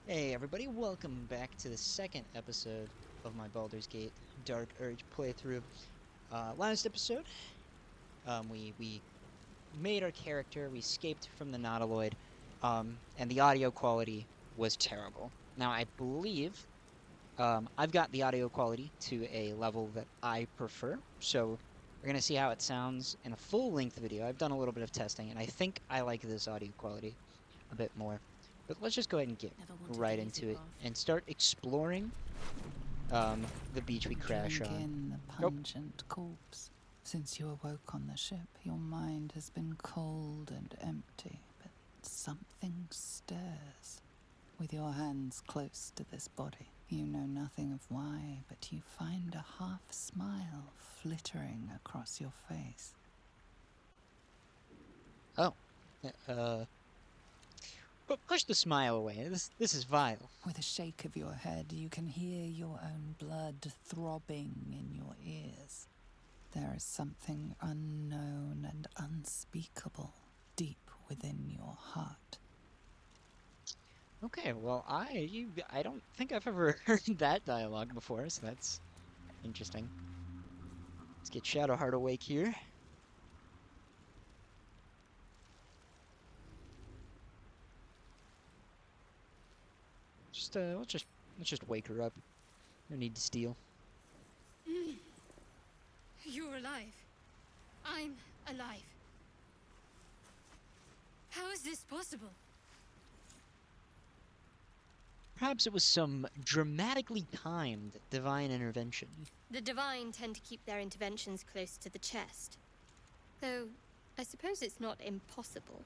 Hey everybody, welcome back to the second episode of my Baldur's Gate Dark Urge playthrough. Last episode, we made our character, we escaped from the Nautiloid, and the audio quality was terrible. Now I believe I've got the audio quality to a level that I prefer, so we're gonna see how it sounds in a full-length video. I've done a little bit of testing, and I think I like this audio quality a bit more. But let's just go ahead and get Never wanted right the easy into it path. and start exploring the beach we crash Drink on. in the Nope. pungent corpse. Since you awoke on the ship, your mind has been cold and empty, but something stirs. With your hands close to this body, you know nothing of why, but you find a half smile flittering across your face. Oh. Uh, but push the smile away. This is vile. With a shake of your head, you can hear your own blood throbbing in your ears. There is something unknown and unspeakable deep within your heart. Okay, well, I don't think I've ever heard that dialogue before, so that's interesting. Let's get Shadowheart awake here. Just let's just wake her up. No need to steal. You're alive. I'm alive. How is this possible? Perhaps it was some dramatically timed divine intervention. The divine tend to keep their interventions close to the chest. Though, I suppose it's not impossible.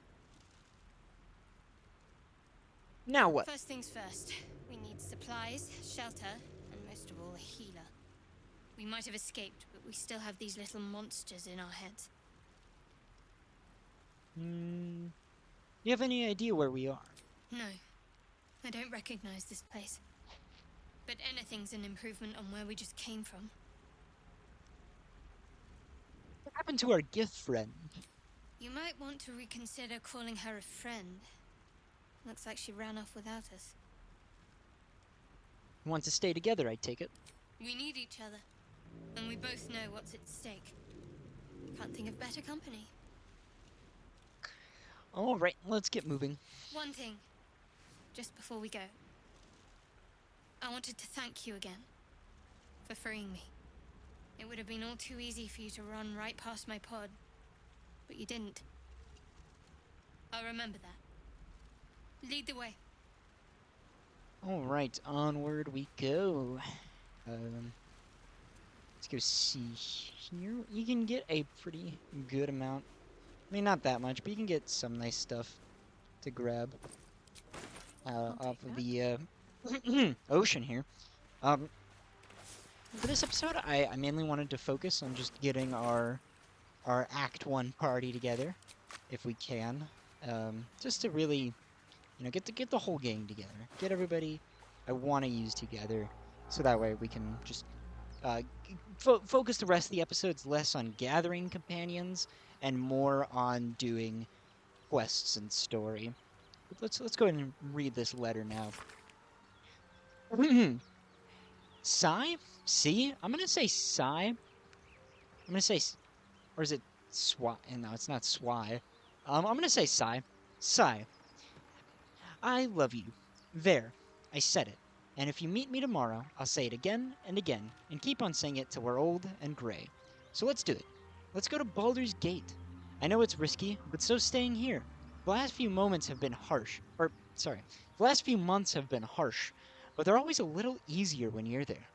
Now what? First things first, we need supplies, shelter, and most of all, a healer. We might have escaped, but we still have these little monsters in our heads. You have any idea where we are? No, I don't recognize this place. But anything's an improvement on where we just came from. What happened to our gift friend? You might want to reconsider calling her a friend. Looks like she ran off without us. Want to stay together, I take it. We need each other, and we both know what's at stake. Can't think of better company. All right, let's get moving. One thing, just before we go. I wanted to thank you again for freeing me. It would have been all too easy for you to run right past my pod, but you didn't. I'll remember that. Lead the way. All right, onward we go. Let's go see here. You can get a pretty good amount. I mean, not that much, but you can get some nice stuff to grab off of the ocean here. For this episode, I mainly wanted to focus on just getting our Act 1 party together, if we can. Just to really, get the whole gang together. Get everybody I want to use together, so that way we can just focus the rest of the episodes less on gathering companions and more on doing quests and story. But let's go ahead and read this letter now. Sigh? See? I'm gonna say sigh. I'm gonna say, or is it swy? No, it's not swy. I'm gonna say sigh. Sigh. I love you. There. I said it. And if you meet me tomorrow, I'll say it again and again, and keep on saying it till we're old and gray. So let's do it. Let's go to Baldur's Gate. I know it's risky, but so's staying here. The last few moments have been harsh. The last few months have been harsh, but they're always a little easier when you're there.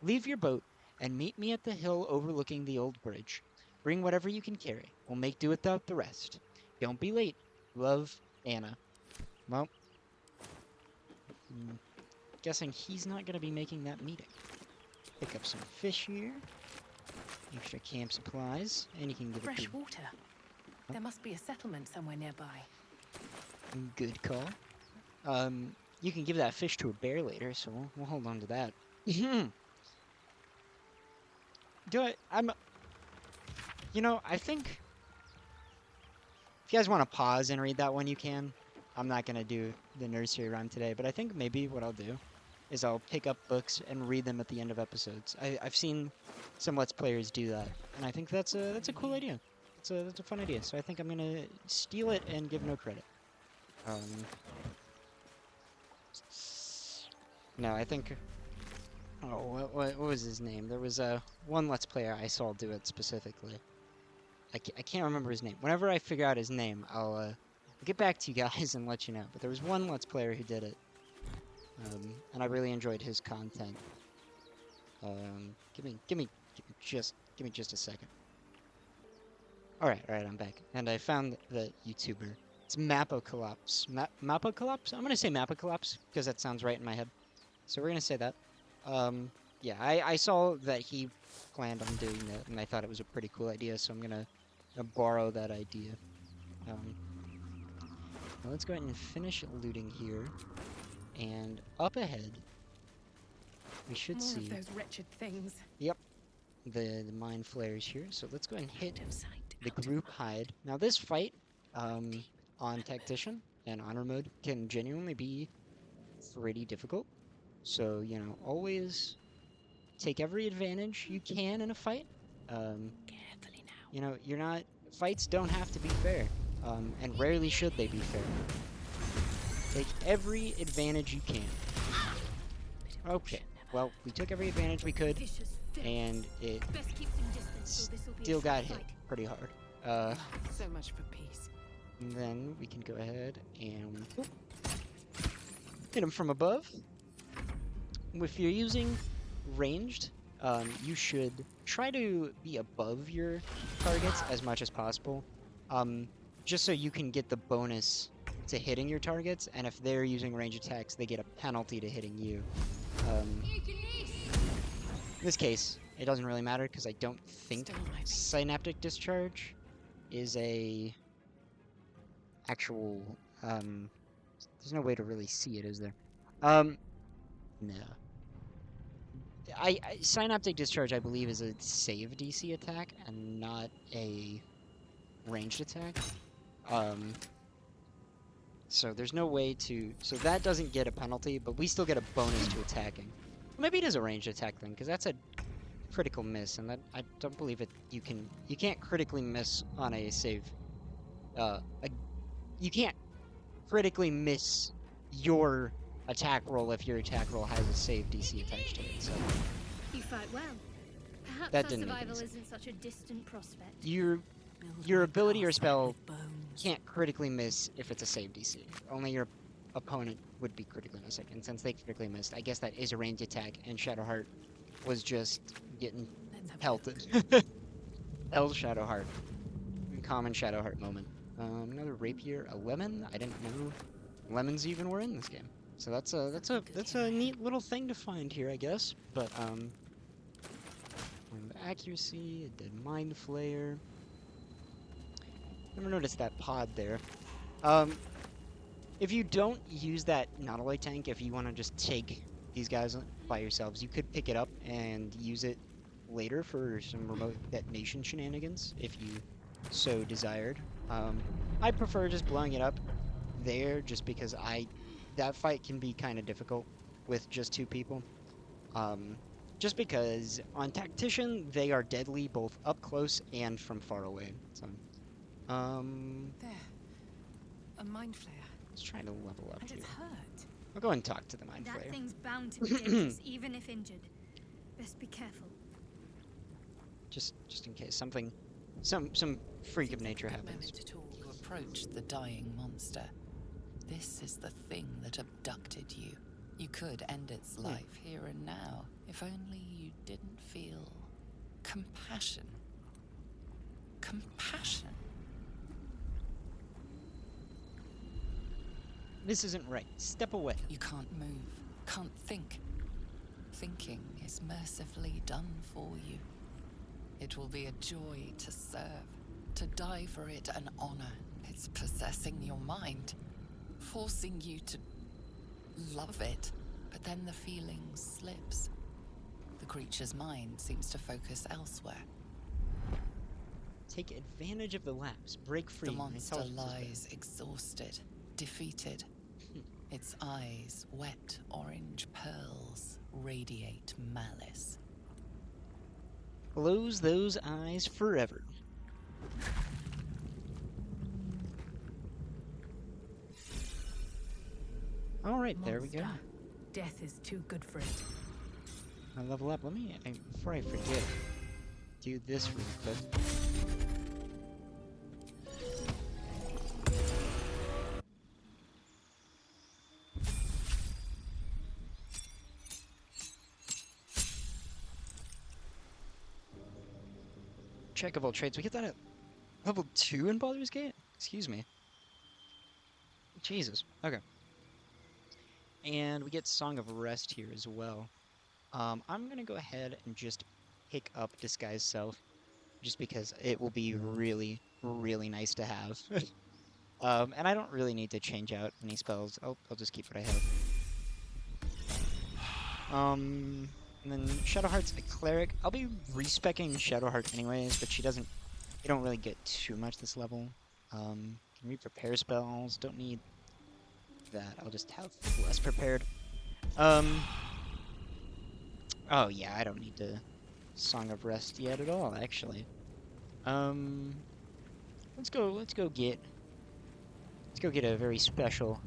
Leave your boat and meet me at the hill overlooking the old bridge. Bring whatever you can carry. We'll make do without the rest. Don't be late. Love, Anna. Well, guessing he's not going to be making that meeting. Pick up some fish here. Extra camp supplies. And you can give Fresh it water. There must be a settlement somewhere nearby. a good call. You can give that fish to a bear later, so we'll hold on to that. Do it. I think if you guys want to pause and read that one, you can. I'm not gonna do the nursery rhyme today, but I think maybe what I'll do is I'll pick up books and read them at the end of episodes. I've seen some Let's Players do that, and I think that's a cool idea. That's a fun idea. So I think I'm gonna steal it and give no credit. No, I think. Oh, what was his name? There was one Let's Player I saw do it specifically. I can't remember his name. Whenever I figure out his name, I'll get back to you guys and let you know. But there was one Let's Player who did it, and I really enjoyed his content. Give me just a second. All right, I'm back, and I found the YouTuber. It's Mapocalypse. Mapocalypse? I'm gonna say Mapocalypse because that sounds right in my head. So we're gonna say that. Yeah, I saw that he planned on doing that, and I thought it was a pretty cool idea, so I'm gonna borrow that idea. Now let's go ahead and finish looting here, and up ahead, we should More see of those wretched things. the mind flares here. So let's go ahead and hit the group hide. Now this fight, on Tactician and Honor mode can genuinely be pretty difficult. So, you know, always take every advantage you can in a fight. Carefully now. You know, fights don't have to be fair, and rarely should they be fair. Take every advantage you can. Okay, well, we took every advantage we could, Vicious filth. and it Best keep some distance, or this'll be a still got short hit fight. pretty hard. So much for peace. And then we can go ahead and hit him from above. If you're using ranged, you should try to be above your targets as much as possible, just so you can get the bonus to hitting your targets, and if they're using range attacks, they get a penalty to hitting you. In this case, it doesn't really matter because I don't think Still my peace. synaptic discharge is a actual, there's no way to really see it, is there? No. Synaptic discharge, I believe, is a save DC attack and not a ranged attack. So there's no way to, so that doesn't get a penalty, but we still get a bonus to attacking. Maybe it is a ranged attack then, because that's a critical miss, and that I don't believe it. You can't critically miss on a save. You can't critically miss your attack roll if your attack roll has a save DC attached to it. So You fight well. Perhaps That our didn't make survival any isn't such a distant prospect. your Build my ability or castle spell with bones. can't critically miss if it's a save DC. Only your opponent would be critically missing, and since they critically missed, I guess that is a ranged attack, and Shadowheart was just getting Let's have a pelted. L Shadowheart. Common Shadowheart moment. Another rapier, a lemon. I didn't know lemons even were in this game. So that's a neat little thing to find here, I guess. But accuracy, a dead mind flayer. Never noticed that pod there. If you don't use that Nautilus tank, if you want to just take these guys by yourselves, you could pick it up and use it later for some remote detonation shenanigans, if you so desired. I prefer just blowing it up there, just because that fight can be kind of difficult with just two people. Just because on Tactician, they are deadly both up close and from far away. So, There. A mind flare. let's try to level up And here. it's hurt. I'll go and talk to the mind That flayer. thing's bound to be dangerous, even if injured. Best be careful. Just in case something, some freak of Seems like nature a good happens. moment to talk. You approached the dying monster. This is the thing that abducted you. You could end its life here and now, if only you didn't feel compassion. Compassion? This isn't right. Step away. You can't move, can't think. Thinking is mercifully done for you. It will be a joy to serve, to die for it an honor. It's possessing your mind, forcing you to love it. But then the feeling slips. The creature's mind seems to focus elsewhere. Take advantage of the lapse. Break free. The My monster intelligence is better. lies exhausted, defeated. Its eyes, wet orange pearls, radiate malice. Close those eyes forever. All right, there we go. Monster. Death is too good for it. I level up. Let me, before I forget, do this real quick. Check of all trades. We get that at level 2 in Baldur's Gate? Excuse me. Jesus. Okay. And we get Song of Rest here as well. I'm gonna go ahead and just pick up Disguise Self, just because it will be really, really nice to have. And I don't really need to change out any spells. I'll just keep what I have. And then Shadowheart's a cleric. I'll be respecking Shadowheart anyways, but she doesn't. You don't really get too much this level. Can read prepare spells. Don't need that. I'll just have less prepared. Oh yeah, I don't need to Song of Rest yet at all, actually. Let's go get a very special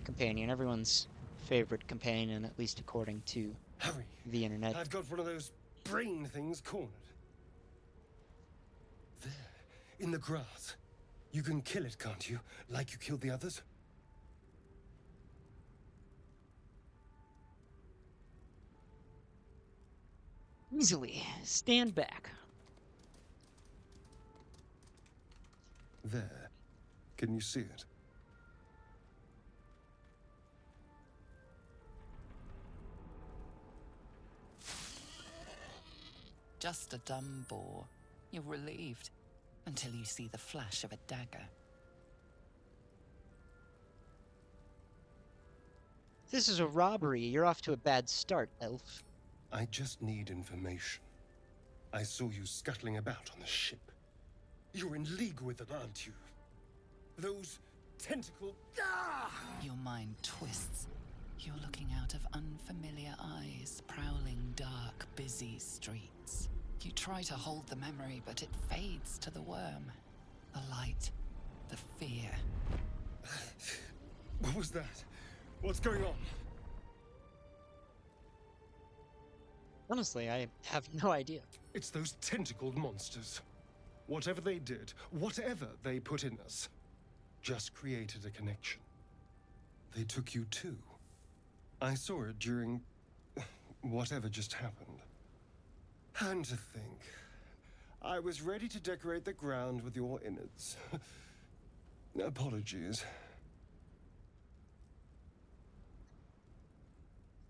companion. Everyone's favorite companion, at least according to Hurry. the internet. I've got one of those brain things cornered. There, in the grass. You can kill it, can't you? Like you killed the others? Easily. Stand back. There. Can you see it? Just a dumb boar. You're relieved until you see the flash of a dagger. This is a robbery. You're off to a bad start, elf. I just need information. I saw you scuttling about on the ship. You're in league with them, aren't you? Those tentacle... Ah! Your mind twists. You're looking out of unfamiliar eyes, prowling dark, busy streets. You try to hold the memory, but it fades to the worm. The light, the fear. What was that? What's going on? Honestly, I have no idea. It's those tentacled monsters. Whatever they did, whatever they put in us, just created a connection. They took you too. I saw it during whatever just happened. And to think, I was ready to decorate the ground with your innards. Apologies.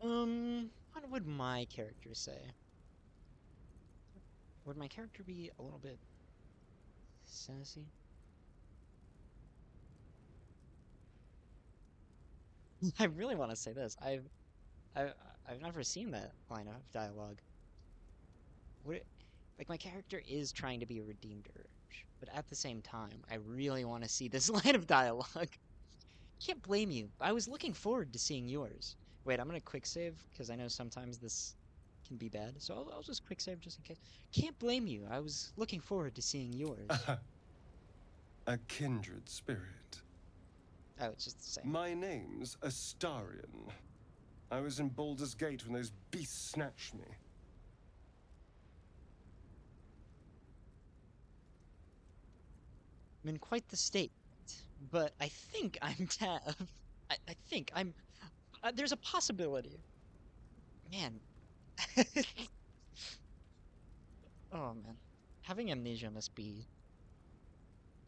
What would my character say? Would my character be a little bit sassy? I really want to say this. I've never seen that line of dialogue. Would it, like, my character is trying to be a redeemed urge, but at the same time, I really want to see this line of dialogue. Can't blame you. I was looking forward to seeing yours. Wait, I'm gonna quick save because I know sometimes this can be bad, so I'll just quick save just in case. Can't blame you. I was looking forward to seeing yours. A kindred spirit. Oh, it's just the same. My name's Astarion. I was in Baldur's Gate when those beasts snatched me. I'm in quite the state, but I think I'm Tav. I think I'm. There's a possibility. Man. Oh man, having amnesia must be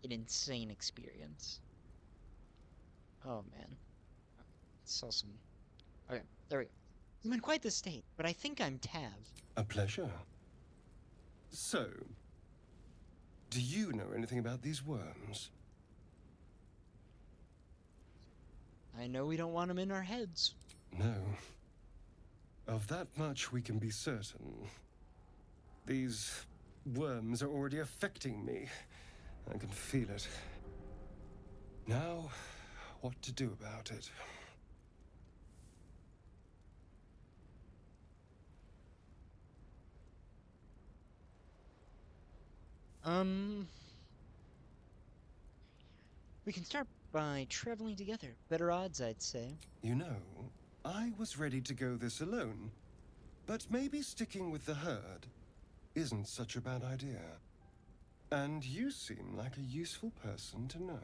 an insane experience. Oh man, it's awesome. Okay, there we go. I'm in quite the state, but I think I'm Tav. A pleasure. So, do you know anything about these worms? I know we don't want them in our heads. No. Of that much we can be certain. These worms are already affecting me. I can feel it. Now, what to do about it. Um, we can start by traveling together. Better odds, I'd say. You know, I was ready to go this alone, but maybe sticking with the herd isn't such a bad idea. And you seem like a useful person to know.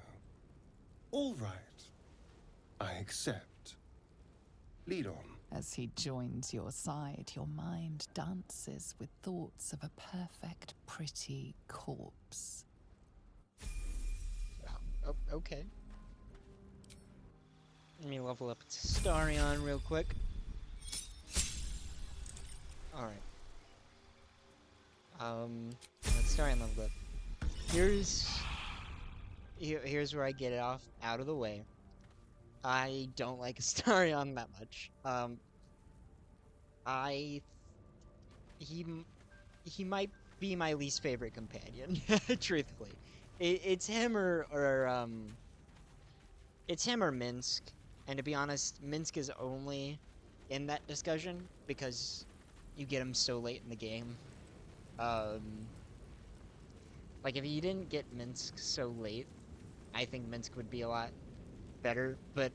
All right. I accept. Lead on. As he joins your side, your mind dances with thoughts of a perfect, pretty corpse. Oh, okay. Let me level up to Starion real quick. Alright. Let's Starion leveled up. Here's where I get it out of the way. I don't like Astarion that much. He might be my least favorite companion, truthfully. It's him or it's him or Minsk, and to be honest, Minsk is only in that discussion because you get him so late in the game. Like if you didn't get Minsk so late, I think Minsk would be a lot better, but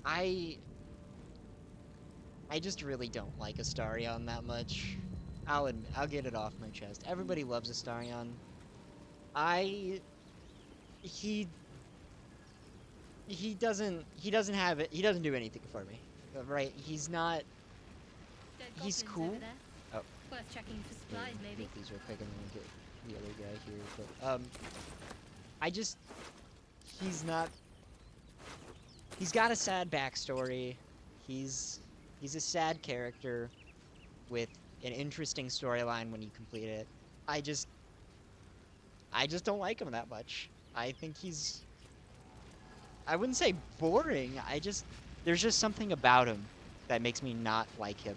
I just really don't like Astarion that much. I'll get it off my chest. Everybody loves Astarion. He doesn't have it. He doesn't do anything for me. Right? He's not. Dead He's goblins cool. over there. Oh. Worth checking for supplies, maybe. Get these real quick and then get the other guy here. But he's not. He's got a sad backstory. He's a sad character with an interesting storyline when you complete it. I just don't like him that much. I think he's. I wouldn't say boring. There's just something about him that makes me not like him.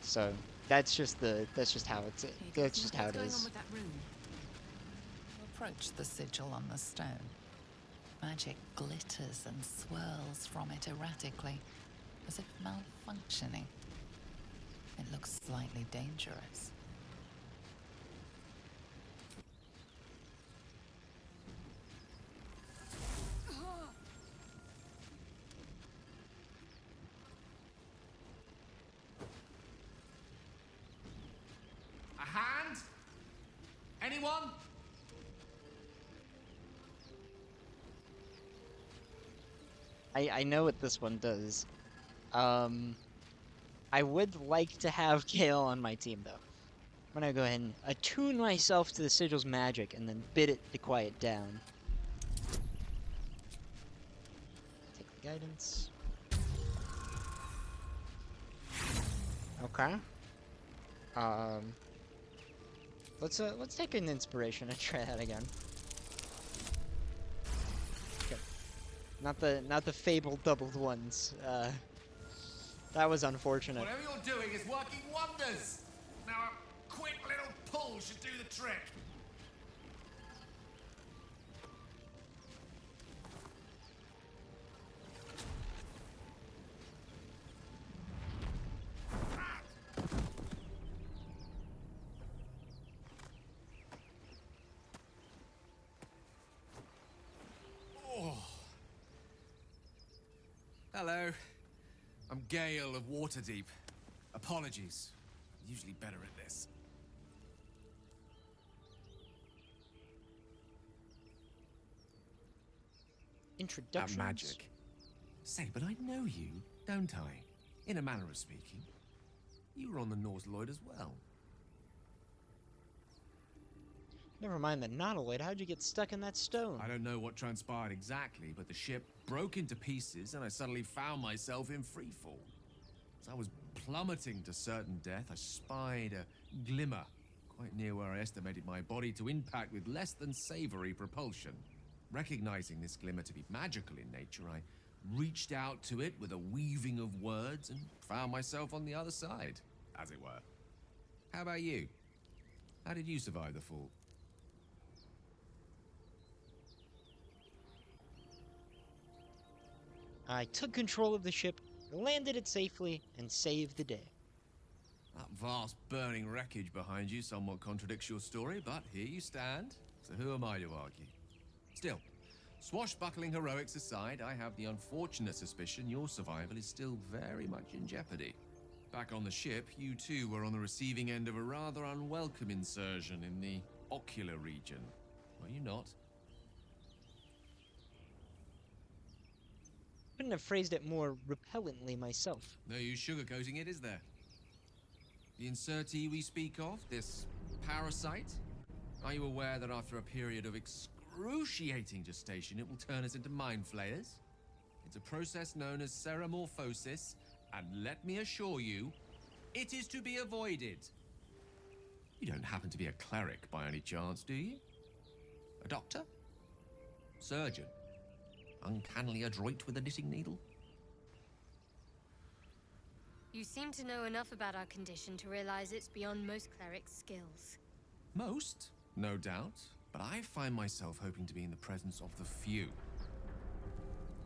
So that's just how that's just how it is. What's going on with that room? You approach the sigil on the stone. Magic glitters and swirls from it erratically, as if malfunctioning. It looks slightly dangerous. A hand? Anyone? I know what this one does. I would like to have Kale on my team, though. I'm gonna go ahead and attune myself to the sigil's magic and then bid it to quiet down. Take the guidance. Okay. Let's take an inspiration and try that again. Okay. Not the fabled doubled ones. That was unfortunate. Whatever you're doing is working wonders. Now a quick little pull should do the trick. Oh. Hello. I'm Gale of Waterdeep. Apologies. I'm usually better at this. Introductions. At magic. Say, but I know you, don't I? In a manner of speaking. You were on the Norse Lloyd as well. Never mind the Nautiloid. How'd you get stuck in that stone? I don't know what transpired exactly, but the ship broke into pieces and I suddenly found myself in freefall. As I was plummeting to certain death, I spied a glimmer quite near where I estimated my body to impact with less than savory propulsion. Recognizing this glimmer to be magical in nature, I reached out to it with a weaving of words and found myself on the other side, as it were. How about you? How did you survive the fall? I took control of the ship, landed it safely, and saved the day. That vast burning wreckage behind you somewhat contradicts your story, but here you stand. So who am I to argue? Still, swashbuckling heroics aside, I have the unfortunate suspicion your survival is still very much in jeopardy. Back on the ship, you too were on the receiving end of a rather unwelcome insertion in the ocular region. Were you not? Couldn't have phrased it more repellently myself. No use sugarcoating it, is there? The insertee we speak of, this parasite, are you aware that after a period of excruciating gestation, it will turn us into mind flayers? It's a process known as ceramorphosis, and let me assure you, it is to be avoided. You don't happen to be a cleric by any chance, do you? A doctor? Surgeon? Uncannily adroit with a knitting needle? You seem to know enough about our condition to realize it's beyond most clerics' skills. Most, no doubt, but I find myself hoping to be in the presence of the few.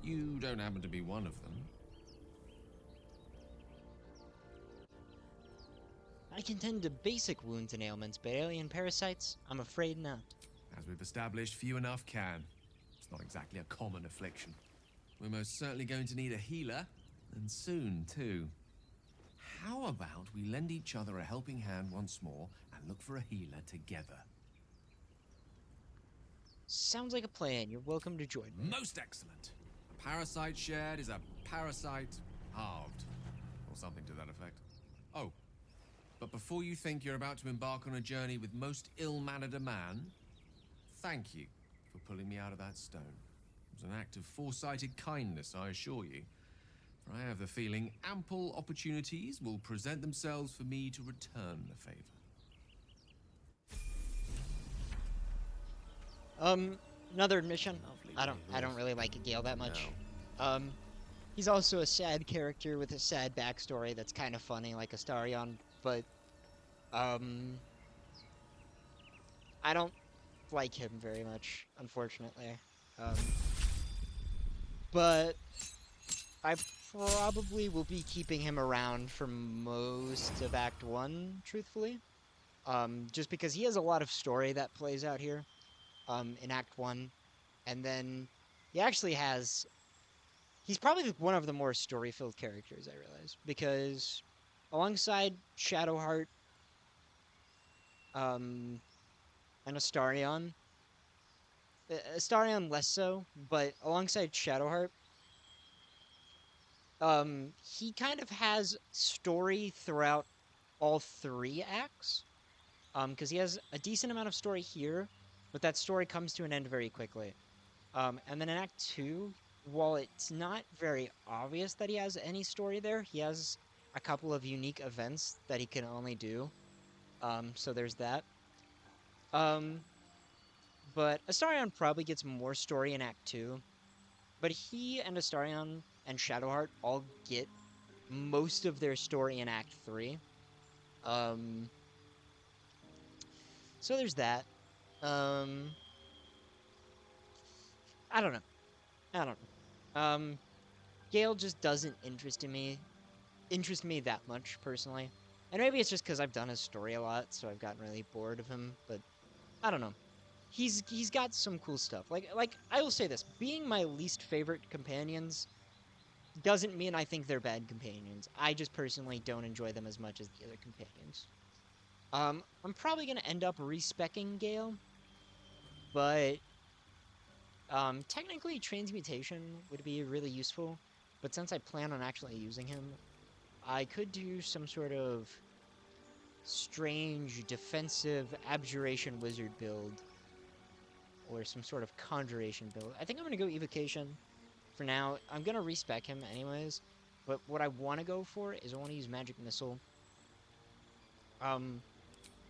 You don't happen to be one of them. I can tend to basic wounds and ailments, but alien parasites, I'm afraid not. As we've established, few enough can. It's not exactly a common affliction. We're most certainly going to need a healer, and soon, too. How about we lend each other a helping hand once more and look for a healer together? Sounds like a plan. You're welcome to join me. Most excellent. A parasite shared is a parasite halved, or something to that effect. Oh, but before you think you're about to embark on a journey with most ill-mannered a man, thank you for pulling me out of that stone. It was an act of foresighted kindness, I assure you. For I have the feeling ample opportunities will present themselves for me to return the favor. Another admission. Lovely I don't really like Gale that much. He's also a sad character with a sad backstory that's kind of funny, like Astarion, but, I don't like him very much, unfortunately. But I probably will be keeping him around for most of Act 1, truthfully. Just because he has a lot of story that plays out here, in Act 1. And then he actually has... He's probably one of the more story-filled characters, I realize. Because alongside Shadowheart, and Astarion, Astarion less so, but alongside Shadowheart, he kind of has story throughout all 3 acts. Because he has a decent amount of story here, but that story comes to an end very quickly. And then in Act 2, while it's not very obvious that he has any story there, he has a couple of unique events that he can only do. So there's that. But Astarion probably gets more story in Act 2. But he and Astarion and Shadowheart all get most of their story in Act 3. So there's that. I don't know. Gale just doesn't interest me that much, personally. And maybe it's just because I've done his story a lot, so I've gotten really bored of him, but I don't know. He's got some cool stuff. Like I will say this, being my least favorite companions doesn't mean I think they're bad companions. I just personally don't enjoy them as much as the other companions. I'm probably gonna end up respecking Gale, but technically transmutation would be really useful, but since I plan on actually using him, I could do some sort of strange defensive abjuration wizard build, or some sort of conjuration build. I think I'm gonna go evocation for now. I'm gonna respec him anyways, but what I want to go for is I want to use magic missile.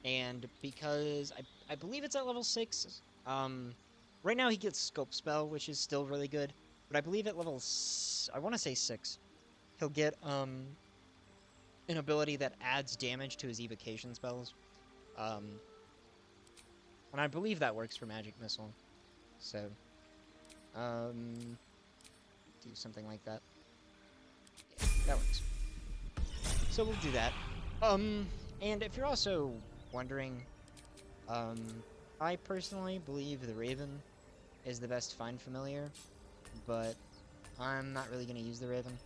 And because I believe it's at level 6, right now he gets Sculpt Spell, which is still really good, but I believe at level, I want to say 6, he'll get, an ability that adds damage to his evocation spells. And I believe that works for Magic Missile. So, do something like that. Yeah, that works. So we'll do that. And if you're also wondering, I personally believe the Raven is the best find familiar, but I'm not really going to use the Raven.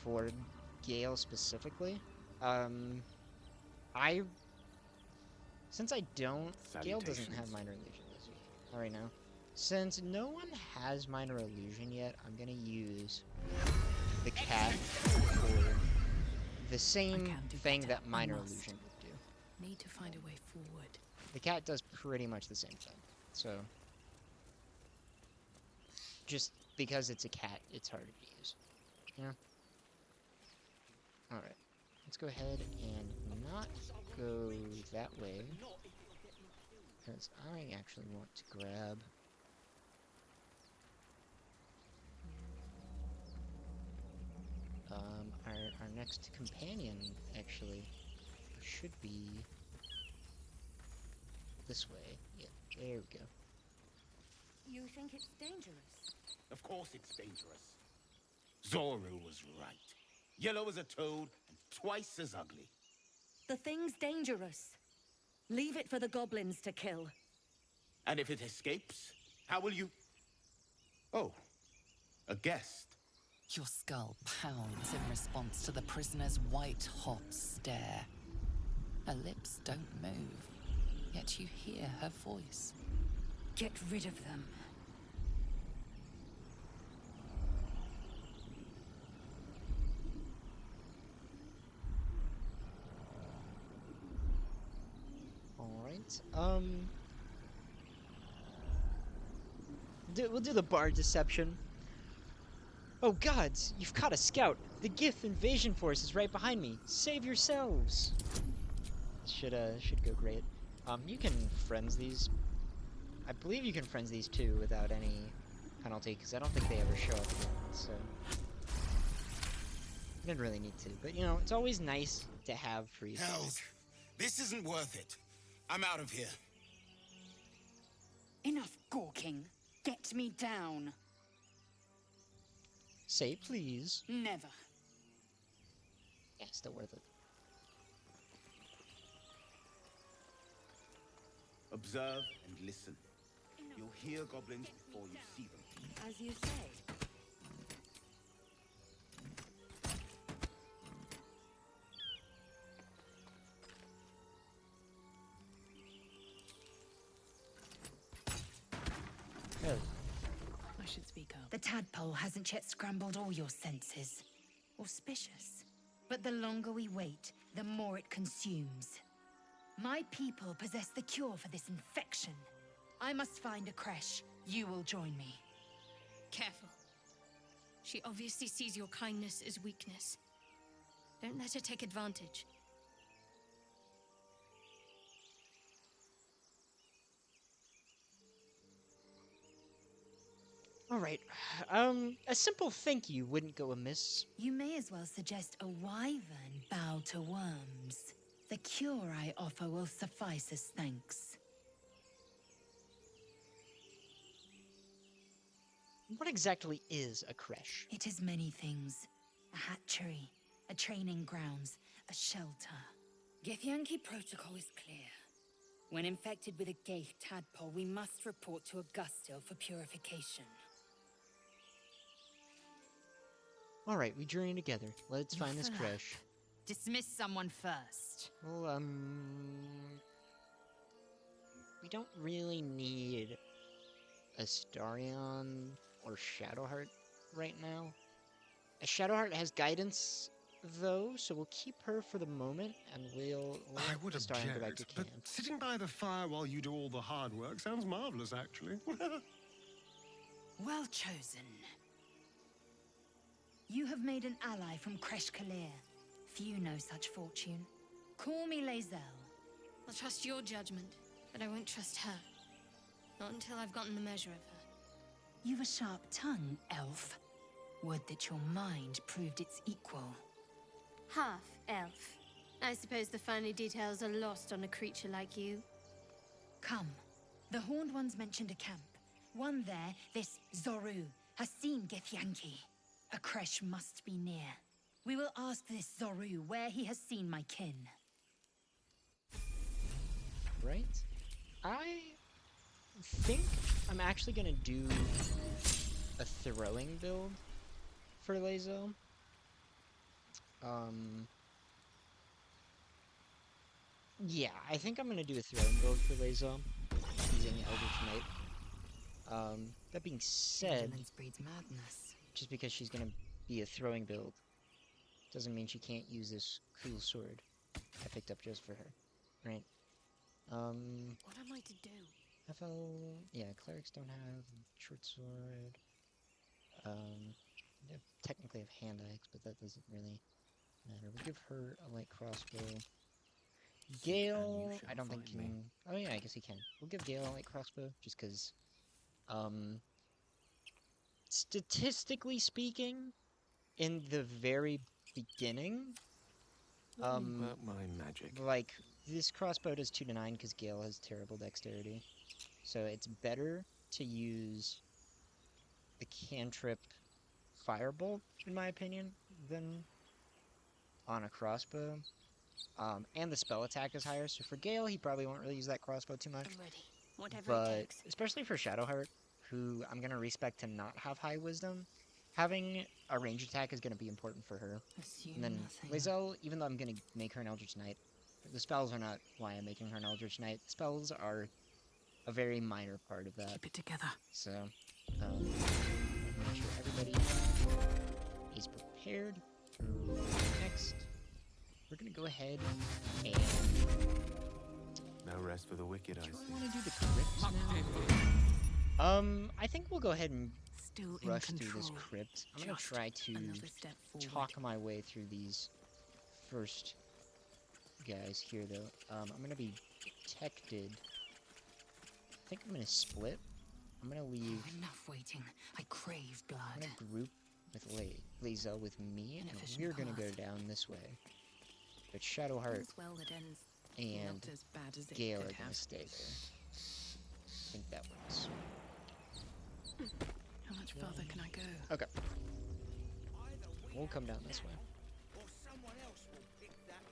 For Gale specifically. Since I don't... Gale doesn't have Minor Illusion this week. Not right now. Since no one has Minor Illusion yet, I'm gonna use the cat for the same thing that Minor Illusion would do. Need to find a way forward. The cat does pretty much the same thing. So, just because it's a cat, it's harder to use. You know? Alright. Let's go ahead and not go that way. Because I actually want to grab... our next companion, actually, should be this way. Yeah, there we go. You think it's dangerous? Of course it's dangerous. Zoru was right. Yellow as a toad and twice as ugly. The thing's dangerous. Leave it for the goblins to kill. And if it escapes, how will you... Oh, a guest. Your skull pounds in response to the prisoner's white-hot stare. Her lips don't move, yet you hear her voice. Get rid of them. Alright, we'll do the bard deception. Oh gods, you've caught a scout. The Gith invasion force is right behind me. Save yourselves. Should go great. You can friends these. I believe you can friends these too without any penalty, because I don't think they ever show up again, so I didn't really need to. But you know, it's always nice to have freeze. Hells, this isn't worth it. I'm out of here. Enough gawking. Get me down. Say please. Never. Yeah, still worth it. Observe and listen. You'll hear goblins before you see them. As you say. Good. I should speak up. The tadpole hasn't yet scrambled all your senses. Auspicious. But the longer we wait, the more it consumes. My people possess the cure for this infection. I must find a creche. You will join me. Careful. She obviously sees your kindness as weakness. Don't let her take advantage. Alright, a simple thank you wouldn't go amiss. You may as well suggest a wyvern bow to worms. The cure I offer will suffice as thanks. What exactly is a creche? It is many things. A hatchery, a training grounds, a shelter. Githyanki protocol is clear. When infected with a Gaith tadpole, we must report to Augustil for purification. Alright, we journey together. Let's find this Your creche. Dismiss someone first. Well, we don't really need Astarion or Shadowheart right now. A Shadowheart has guidance, though, so we'll keep her for the moment, and we'll I would let Astarion go back to object, but camp. sitting by the fire while you do all the hard work sounds marvelous, actually. Well chosen. You have made an ally from Kresh Kalir. Few know such fortune. Call me Lae'zel. I'll trust your judgment, but I won't trust her. Not until I've gotten the measure of her. You've a sharp tongue, elf. Would that your mind proved its equal. Half elf. I suppose the finer details are lost on a creature like you. Come. The Horned Ones mentioned a camp. One there, this Zoru, has seen Githyanki. A creche must be near. We will ask this Zoru where he has seen my kin. Right? I think I'm actually gonna do a throwing build for Lazo. Yeah, I think I'm gonna do a throwing build for Lazo using Eldritch Knight. That being said, Indolence breeds madness. just because she's gonna be a throwing build doesn't mean she can't use this cool sword I picked up just for her, right? What am I to do? Yeah, clerics don't have short sword. They technically have hand axe, but that doesn't really matter. We'll give her a light crossbow. Gale, I don't think can. Oh yeah, I guess he can. We'll give Gale a light crossbow just because, statistically speaking, in the very beginning, About my magic. like this crossbow does 2 to 9 because Gale has terrible dexterity, so it's better to use the cantrip Firebolt, in my opinion, than on a crossbow. And the spell attack is higher, so for Gale, he probably won't really use that crossbow too much. I'm ready. Whatever But it takes. especially for Shadowheart, who I'm going to respect to not have high wisdom, having a range attack is going to be important for her. Assume And then nothing. Lae'zel, even though I'm going to make her an Eldritch Knight, the spells are not why I'm making her an Eldritch Knight. The spells are a very minor part of that. Keep it together. So, make sure everybody is prepared for next. We're gonna go ahead and... No rest for the wicked, I Do see. I want to do the crypt now? I think we'll go ahead and Still rush in through control. this crypt. I'm gonna Just try to another step forward. talk my way through these first guys here, though. I'm gonna be protected. I think I'm gonna split. I'm gonna leave... Enough waiting. I crave blood. I'm gonna group with Lae'zel with me, and Inefficient we're gonna go path. down this way. But Shadowheart All's well that ends and not as bad as it Gale are could gonna have. stay there. I think that works. How much further can I go? Okay. We'll come down this way. Or someone else will pick that.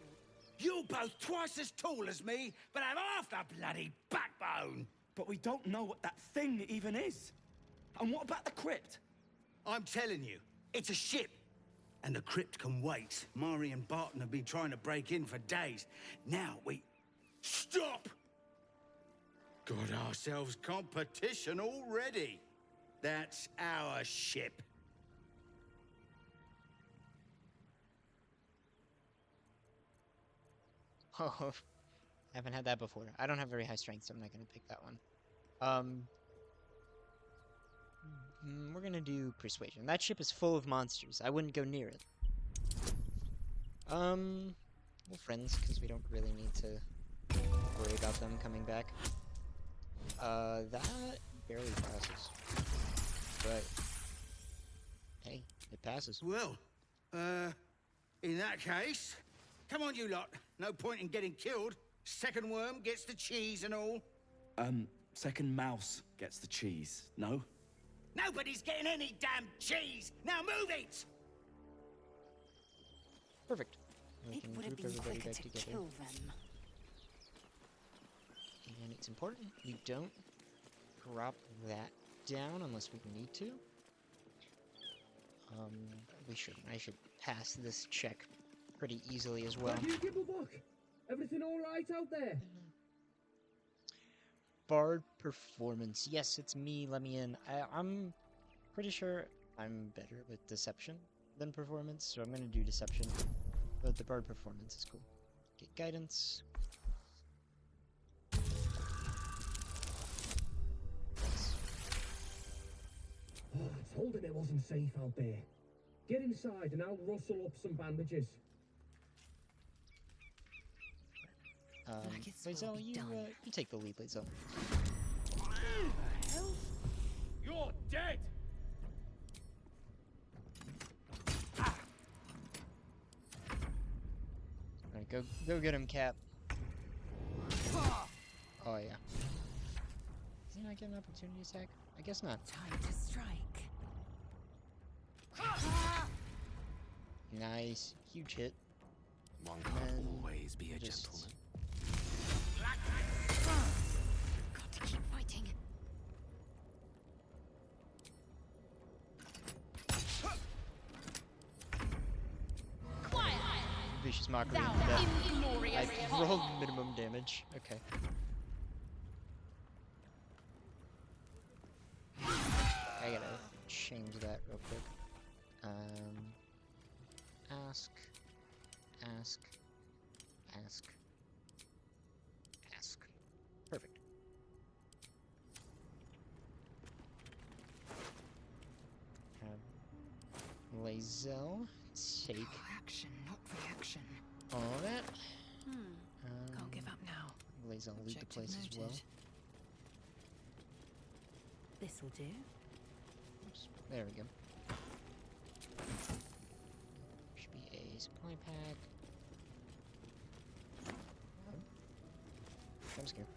You're both twice as tall as me, but have half the bloody backbone. But we don't know what that thing even is. And what about the crypt? I'm telling you, it's a ship. And the crypt can wait. Mari and Barton have been trying to break in for days. Now we... Stop! Got ourselves competition already. That's our ship. Oh, haven't had that before. I don't have very high strength, so I'm not gonna pick that one. We're gonna do persuasion. That ship is full of monsters. I wouldn't go near it. We're friends because we don't really need to worry about them coming back. That barely passes, but hey, it passes. Well, in that case, come on, you lot. No point in getting killed. Second worm gets the cheese and all. Second mouse gets the cheese, no? Nobody's getting any damn cheese. Now move it! Perfect. We It can would have group been everybody quicker back to together. kill them. And it's important we don't drop that down unless we need to. We shouldn't. I should pass this check pretty easily as well. Everything all right out there? Bard performance. Yes, it's me. Let me in. I'm pretty sure I'm better with deception than performance, so I'm gonna do deception. But the bard performance is cool. Get guidance. Oh, I told him it wasn't safe out there. Get inside and I'll rustle up some bandages. Like it's all Lae'zel, be you, done. you take the lead, Lae'zel. You're dead! Alright, go get him, Cap. Oh yeah. Does he not get an opportunity attack? I guess not. Time to strike. Nice. Huge hit. One And can't always be a just- gentleman. Got to keep fighting. Vicious mockery. Thou That inglorious I rolled minimum damage. Okay. I gotta change that real quick. Ask, ask, ask, ask. Perfect. Have Lae'zel take Action, not reaction. all that. Can't give up now. Lae'zel lead the Objective place as well. noted. This'll do. Oops, there we go. Should be a supply pack. I'm scared.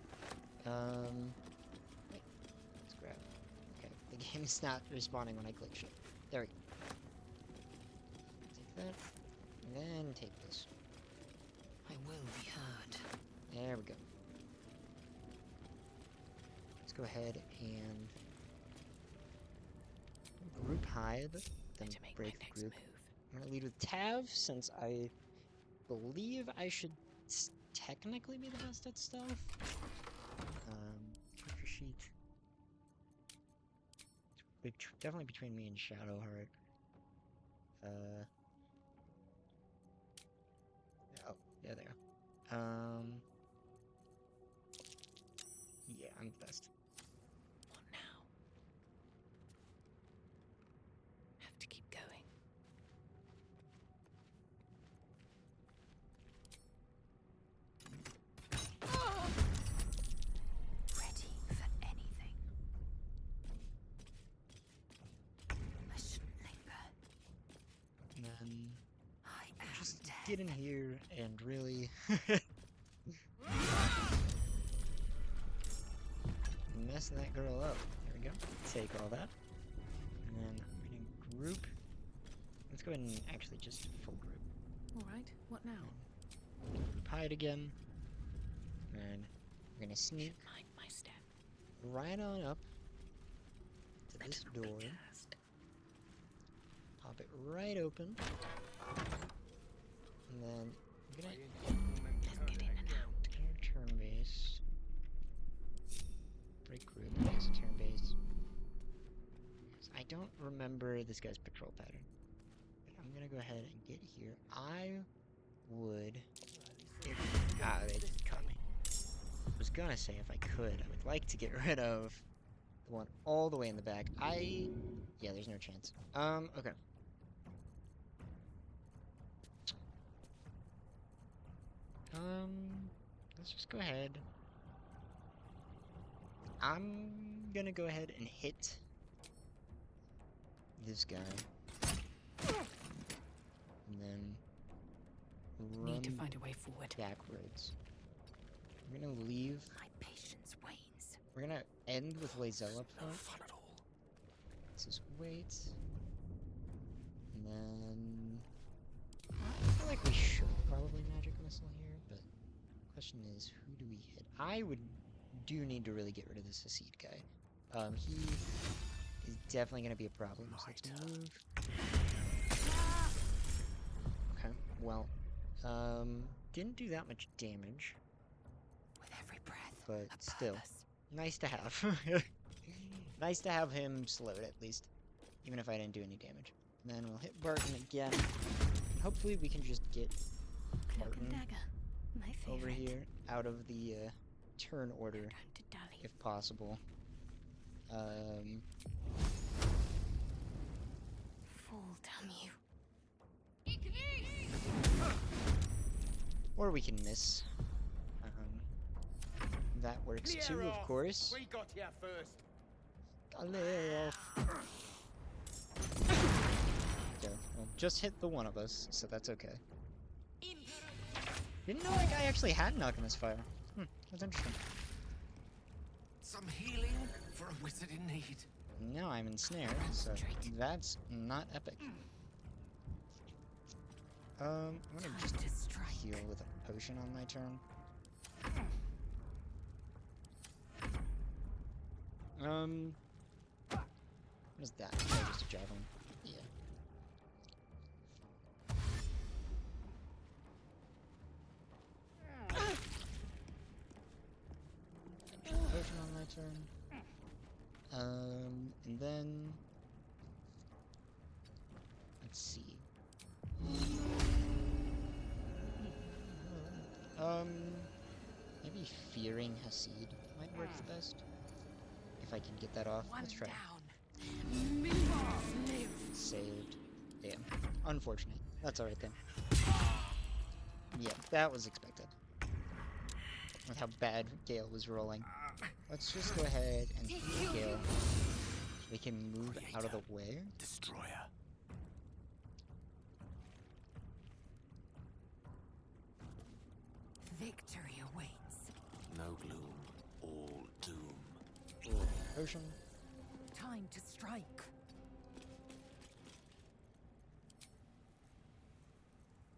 Wait. Let's grab. Okay, the game is not responding when I click shit. There we go. Take that, and then take this. I will be heard. There we go. Let's go ahead and group hide, then Better make break my the next group. move. I'm gonna lead with Tav since I believe I should technically be the best at stealth. Character sheet. It's definitely between me and Shadowheart. Oh, yeah, there. Yeah, I'm the best. What now? Have to keep going. Ready for anything. I shouldn't linger. And then I am just dead. get in here and really mess that girl up. There we go. Take all that. And then we're gonna group. Let's go ahead and actually just full group. All right, what now? Group hide again. And we're gonna sneak Mind my step. right on up to this Better not be door. cursed. Pop it right open. And then we're gonna Let's get in and out. turn base. Break group. That's a turn base. I don't remember this guy's patrol pattern. But I'm gonna go ahead and get here. I would. They just caught me. I was gonna say if I could, I would like to get rid of the one all the way in the back. Yeah, there's no chance. Okay. Let's just go ahead. I'm gonna go ahead and hit this guy. And then Need to run find a way forward. backwards. We're gonna leave. My patience wanes. We're gonna end with Lae'zel up No front. fun at all. Let's just wait. And then I feel like we should probably magic missile here, but the question is, who do we hit? I do need to really get rid of this Hasid guy. He is definitely gonna be a problem. So let's move. Okay, well, didn't do that much damage, With every breath. but a still, purpose. nice to have. Nice to have him slowed at least, even if I didn't do any damage. And then we'll hit Barton again. Hopefully we can just get Cloak and Barton dagger. My favorite. over here out of the turn order Time to dally. if possible. Fall, damn you. Or we can miss. That works Clear too, of off. course. We got here first. Okay, well, just hit the one of us, so that's okay. Didn't know that guy actually had an alchemist fire. That's interesting. Some healing for a wizard in need. Now I'm ensnared, so that's not epic. I'm gonna just heal with a potion on my turn. What is that? Oh, just a javelin. Yeah. Potion on my turn. And then let's see. Maybe fearing Hasid might work the best. If I can get that off. Let's try. Saved. Damn. Unfortunate. That's alright then. Yeah, that was expected. With how bad Gale was rolling. Let's just go ahead and heal Gale. So we can move out of the way. Destroyer. Victory awaits. No gloom, all doom. Ooh, potion. Time to strike.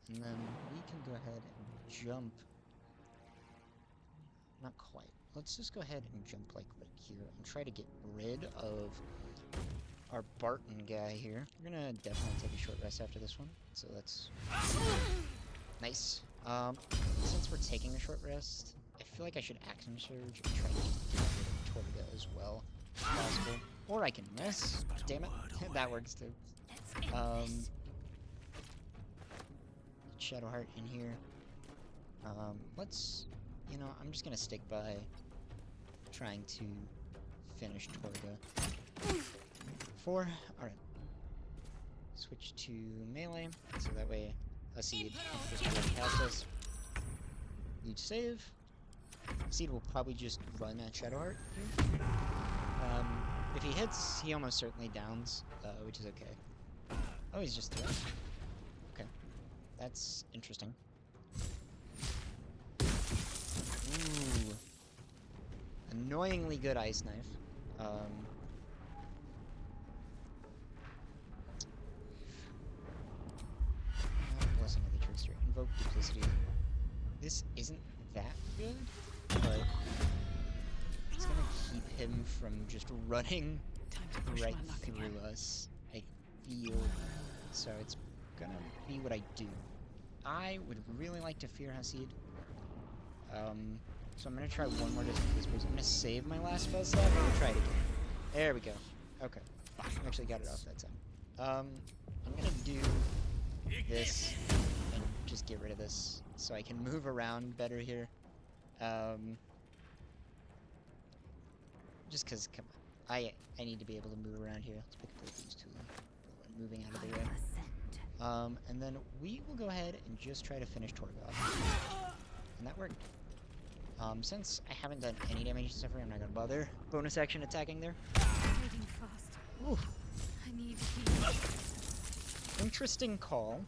And then we can go ahead and jump. Not quite. Let's just go ahead and jump like right here and try to get rid of our Barton guy here. We're gonna definitely take a short rest after this one. So let's... Nice. Since we're taking a short rest, I feel like I should action surge and try to get rid of Torga as well if possible. Or I can miss. Damn it. That works too. Shadowheart in here. Let's, you know, I'm just gonna stick by trying to finish Torga. 4. Alright. Switch to melee, so that way Hasid just goes past us. Need to save. Hasid will probably just run at Shadowheart here. If he hits, he almost certainly downs, which is okay. Oh, he's just threat. Okay. That's interesting. Ooh. Annoyingly good ice knife. Blessing of the Trickster. Invoke Duplicity. This isn't that good, but it's gonna keep him from just running right through us, I feel. So it's gonna be what I do. I would really like to fear Hasid. So I'm gonna try one more Distant Whispers. I'm gonna save my last spell slot and we'll try it again. There we go. Okay. I actually got it off that time. I'm gonna do this and just get rid of this so I can move around better here. Just cause, come on. I need to be able to move around here. Let's pick up these two. Moving out of the way. And then we will go ahead and just try to finish Torga off. And that worked. Since I haven't done any damage so far, I'm not gonna bother. Bonus action attacking there. Bleeding fast. Ooh. I need healing. Interesting call.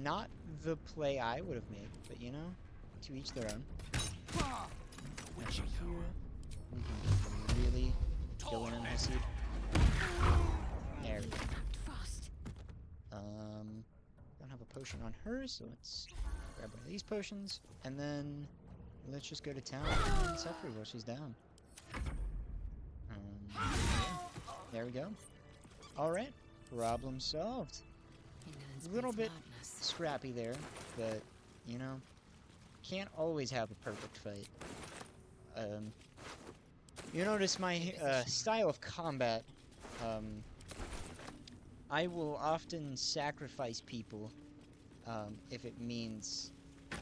Not the play I would have made, but you know, to each their own. Right here, we can really go in on Hasid. There we go. Fast. Don't have a potion on her, so let's grab one of these potions, and then let's just go to town and suffer while she's down. Yeah. There we go. Alright, problem solved. A little bit scrappy there, but, you know, can't always have a perfect fight. You notice my style of combat. I will often sacrifice people if it means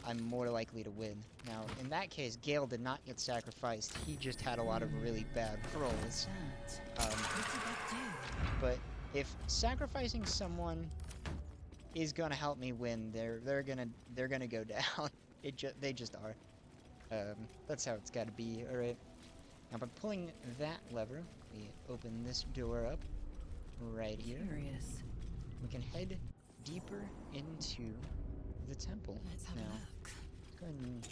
I'm more likely to win. Now, in that case, Gale did not get sacrificed. He just had a lot of really bad rolls. But if sacrificing someone is gonna help me win, they're gonna go down. They just are. That's how it's got to be. All right. Now, by pulling that lever, we open this door up right here. Curious. We can head deeper into the temple. Let's have now, a look. Let's go ahead and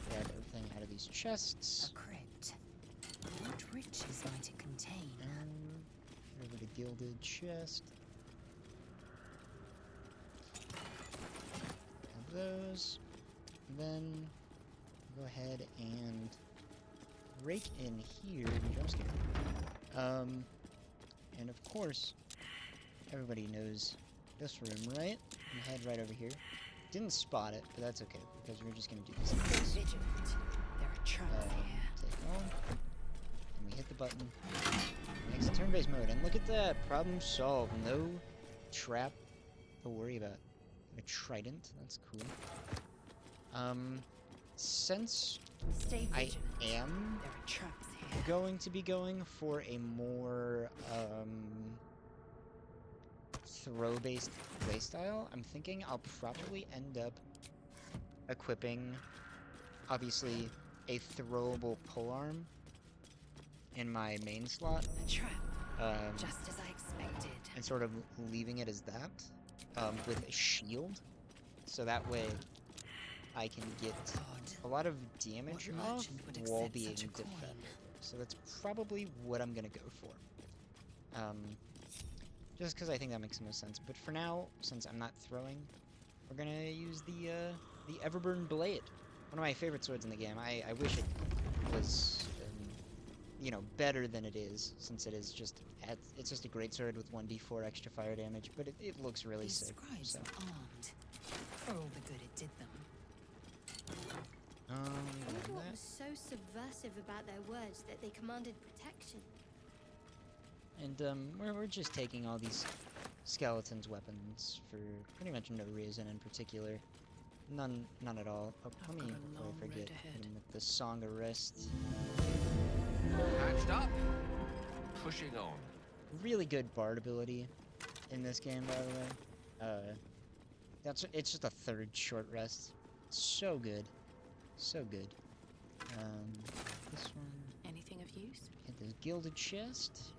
grab everything out of these chests. A crypt. What riches might it contain? Over the gilded chest. Have those. Then go ahead and rake in here. I'm just kidding. And of course, everybody knows this room, right? And head right over here. Didn't spot it, but that's okay because we're just gonna do this. Stay vigilant. There are traps here. Take on. And we hit the button. Next turn-based mode. And look at that! Problem solved. No trap to worry about. A trident. That's cool. Since Stay I vigilant. am There are traps here. going to be going for a more throw-based playstyle, I'm thinking I'll probably end up equipping, obviously, a throwable polearm in my main slot. A trap. Just as I expected. And sort of leaving it as that, with a shield, so that way I can get a lot of damage off while being defended. So that's probably what I'm gonna go for. Just because I think that makes the most sense. But for now, since I'm not throwing, we're gonna use the Everburn Blade. One of my favorite swords in the game. I wish it was, you know, better than it is, since it's just a great sword with 1d4 extra fire damage, but it looks really These sick. scribes So. are armed. For all the good it did them. I wonder what was so subversive about their words that they commanded protection. And we're just taking all these skeletons' weapons for pretty much no reason in particular. None at all. Oh, let me, before I forget, hit him with the Song of Rest. Patched up. Pushing on. Really good bard ability in this game, by the way. It's just a third short rest. So good. So good. This one. Anything of use? Hit this gilded chest.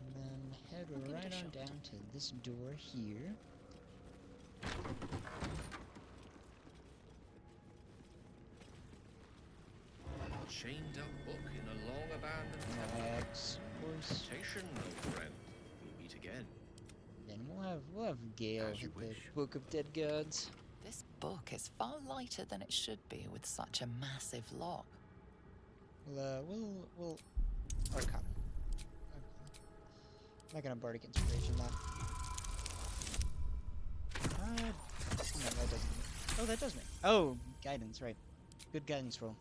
And then head right on down to this door here. Chained up book in a long abandoned Axe, of course. Station, no friend. We'll meet again. Then we'll have Gale hit the Book of Dead Gods. This book is far lighter than it should be with such a massive lock. We'll Arcana. I'm not gonna Bardic Inspiration that. No, that doesn't. Oh, that does me. Oh, guidance, right. Good guidance roll.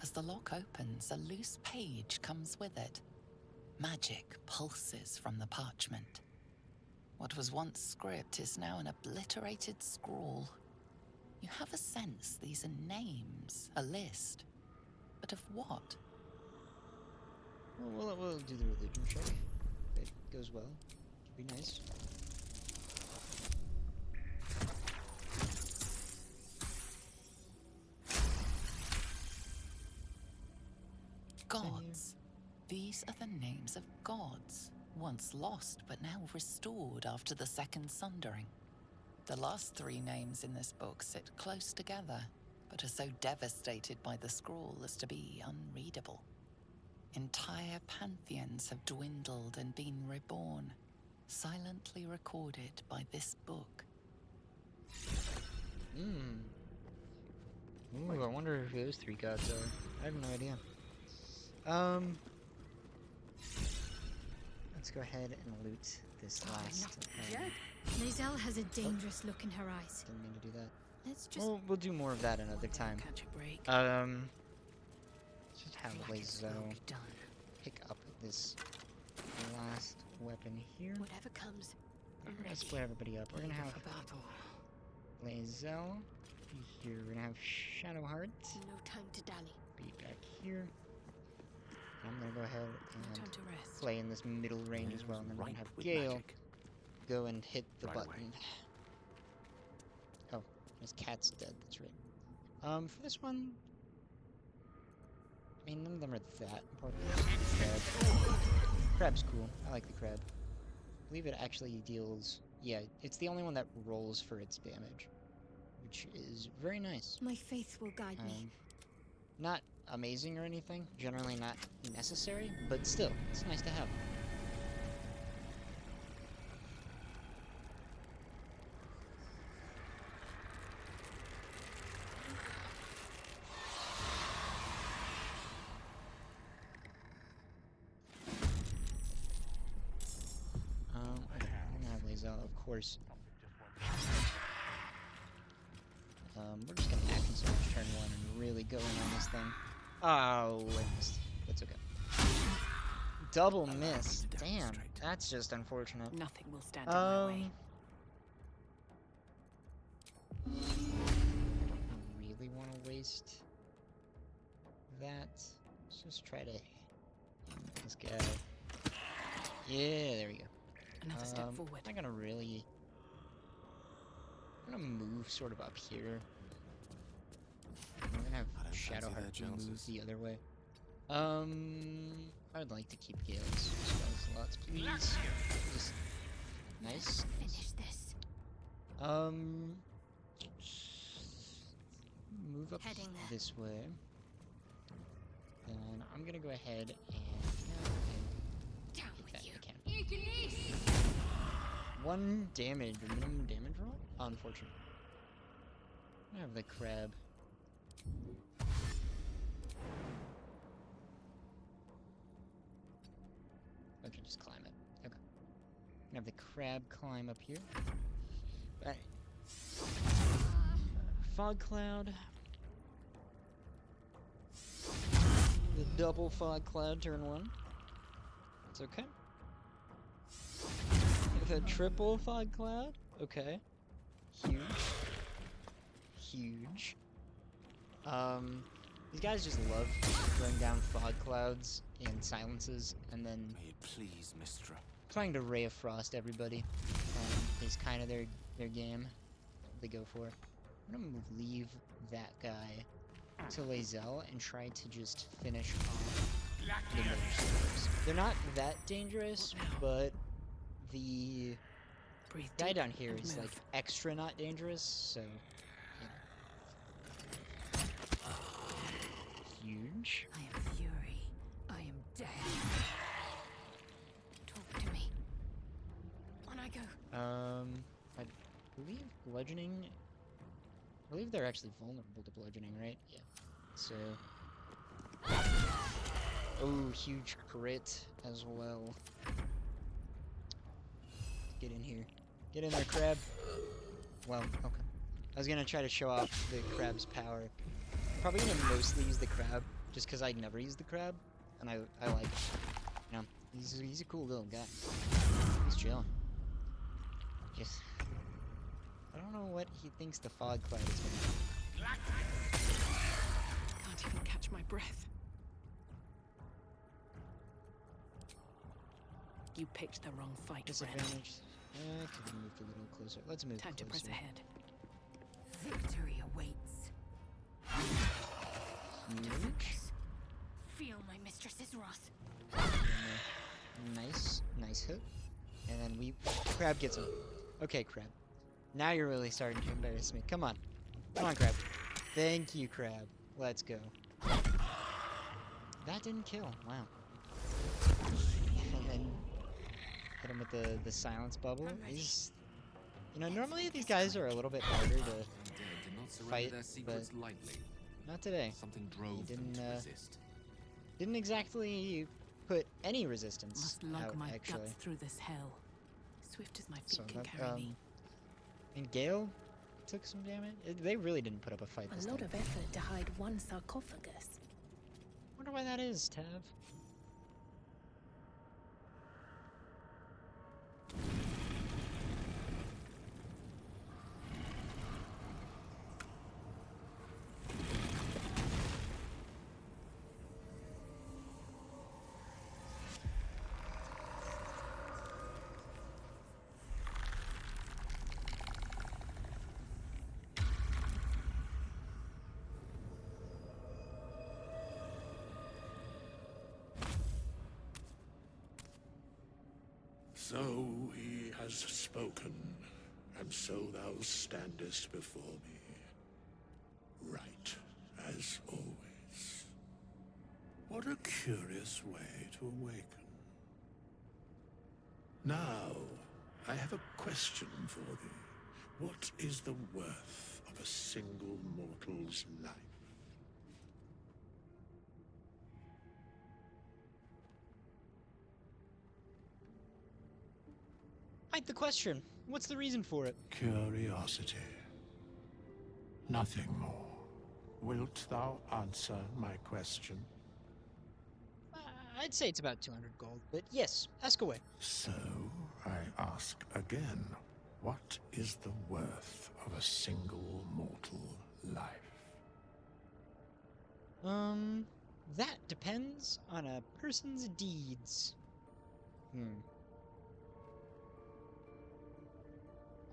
As the lock opens, a loose page comes with it. Magic pulses from the parchment. What was once script is now an obliterated scrawl. You have a sense these are names, a list. But of what? Well, we'll do the religion check. If it goes well. Should be nice. Gods. These are the names of gods, once lost but now restored after the Second Sundering. The last three names in this book sit close together, but are so devastated by the scroll as to be unreadable. Entire pantheons have dwindled and been reborn, silently recorded by this book. Ooh, I wonder who those three gods are. I have no idea. Let's go ahead and loot this last. Maisel has a dangerous look in her eyes. Didn't mean to do that. Let's just. We'll do more of that another time. Catch a break. Just have Lazo pick up this last weapon here. Whatever comes. We're gonna split everybody up. We're gonna have battle. Lazel be here. We're gonna have Shadowheart No time to dally. be back here. I'm gonna go ahead Time and to rest. play in this middle range as well, and then we're gonna have Gale go and hit the button. Oh, his cat's dead. That's right. For this one, I mean, none of them are that important. Crab's cool. I like the crab. I believe it actually deals... Yeah, it's the only one that rolls for its damage, which is very nice. My faith will guide me. Not amazing or anything, generally not necessary, but still, it's nice to have. Okay, I'm gonna have Lazel, of course. We're just gonna action surge turn 1 and really go in on this thing. Oh, I missed. That's okay. Double miss. Damn, that's just unfortunate. Nothing will stand in my way. I don't really want to waste that. Let's just try to hit this guy. Yeah, there we go. Another step forward. I'm gonna really... I'm gonna move sort of up here. I'm gonna have Shadowheart move the other way. I would like to keep Gale's spell slots, please. Just nice. Finish this. Move up Heading there. this way. Then I'm gonna go ahead and Down hit that with you. if I can. 1 damage, minimum damage roll? Unfortunate. I have the crab. Okay, just climb it. Okay. I have the crab climb up here. Alright. Fog cloud. The double fog cloud turn 1. It's okay. The triple fog cloud? Okay. Huge. Huge. These guys just love throwing down fog clouds and silences, and then Please, Mistra. trying to Ray of Frost everybody. Is kind of their game. They go for. I'm gonna leave that guy to Lazel and try to just finish off the Mage. They're not that dangerous, but the guy down here is like extra not dangerous, so huge. I am fury. I am dead. Talk to me. On I go. I believe bludgeoning. I believe they're actually vulnerable to bludgeoning, right? Yeah. So. Oh, huge crit as well. Get in here. Get in there, crab. Well, okay. I was gonna try to show off the crab's power. Probably gonna mostly use the crab, just because I never use the crab, and I like it. You know, he's a cool little guy. He's chilling. Just, I don't know what he thinks the fog cloud is gonna do. Can't even catch my breath. You picked the wrong fight, friend. Disadvantage. Could we move a little closer? Let's move Time to closer. press ahead. Victory awaits. Huge. Feel my mistress's wrath. Nice hit. And then crab gets him. Okay, crab. Now you're really starting to embarrass me. Come on. Come on, crab. Thank you, crab. Let's go. That didn't kill. Wow. And then hit him with the silence bubble. He's, you know, normally these guys are a little bit harder to fight, but not today. Something drove them to resist. Didn't exactly put any resistance Must lug out, my actually. guts through this hell. Swift as my feet So can that, carry me. and Gale took some damage. They really didn't put up a fight this A lot time. of effort to hide one sarcophagus. Wonder why that is, Tav. So he has spoken, and so thou standest before me. Right, as always. What a curious way to awaken. Now, I have a question for thee. What is the worth of a single mortal's life? Quite the question. What's the reason for it? Curiosity. Nothing more. Wilt thou answer my question? I'd say it's about 200 gold, but yes, ask away. So, I ask again, what is the worth of a single mortal life? That depends on a person's deeds.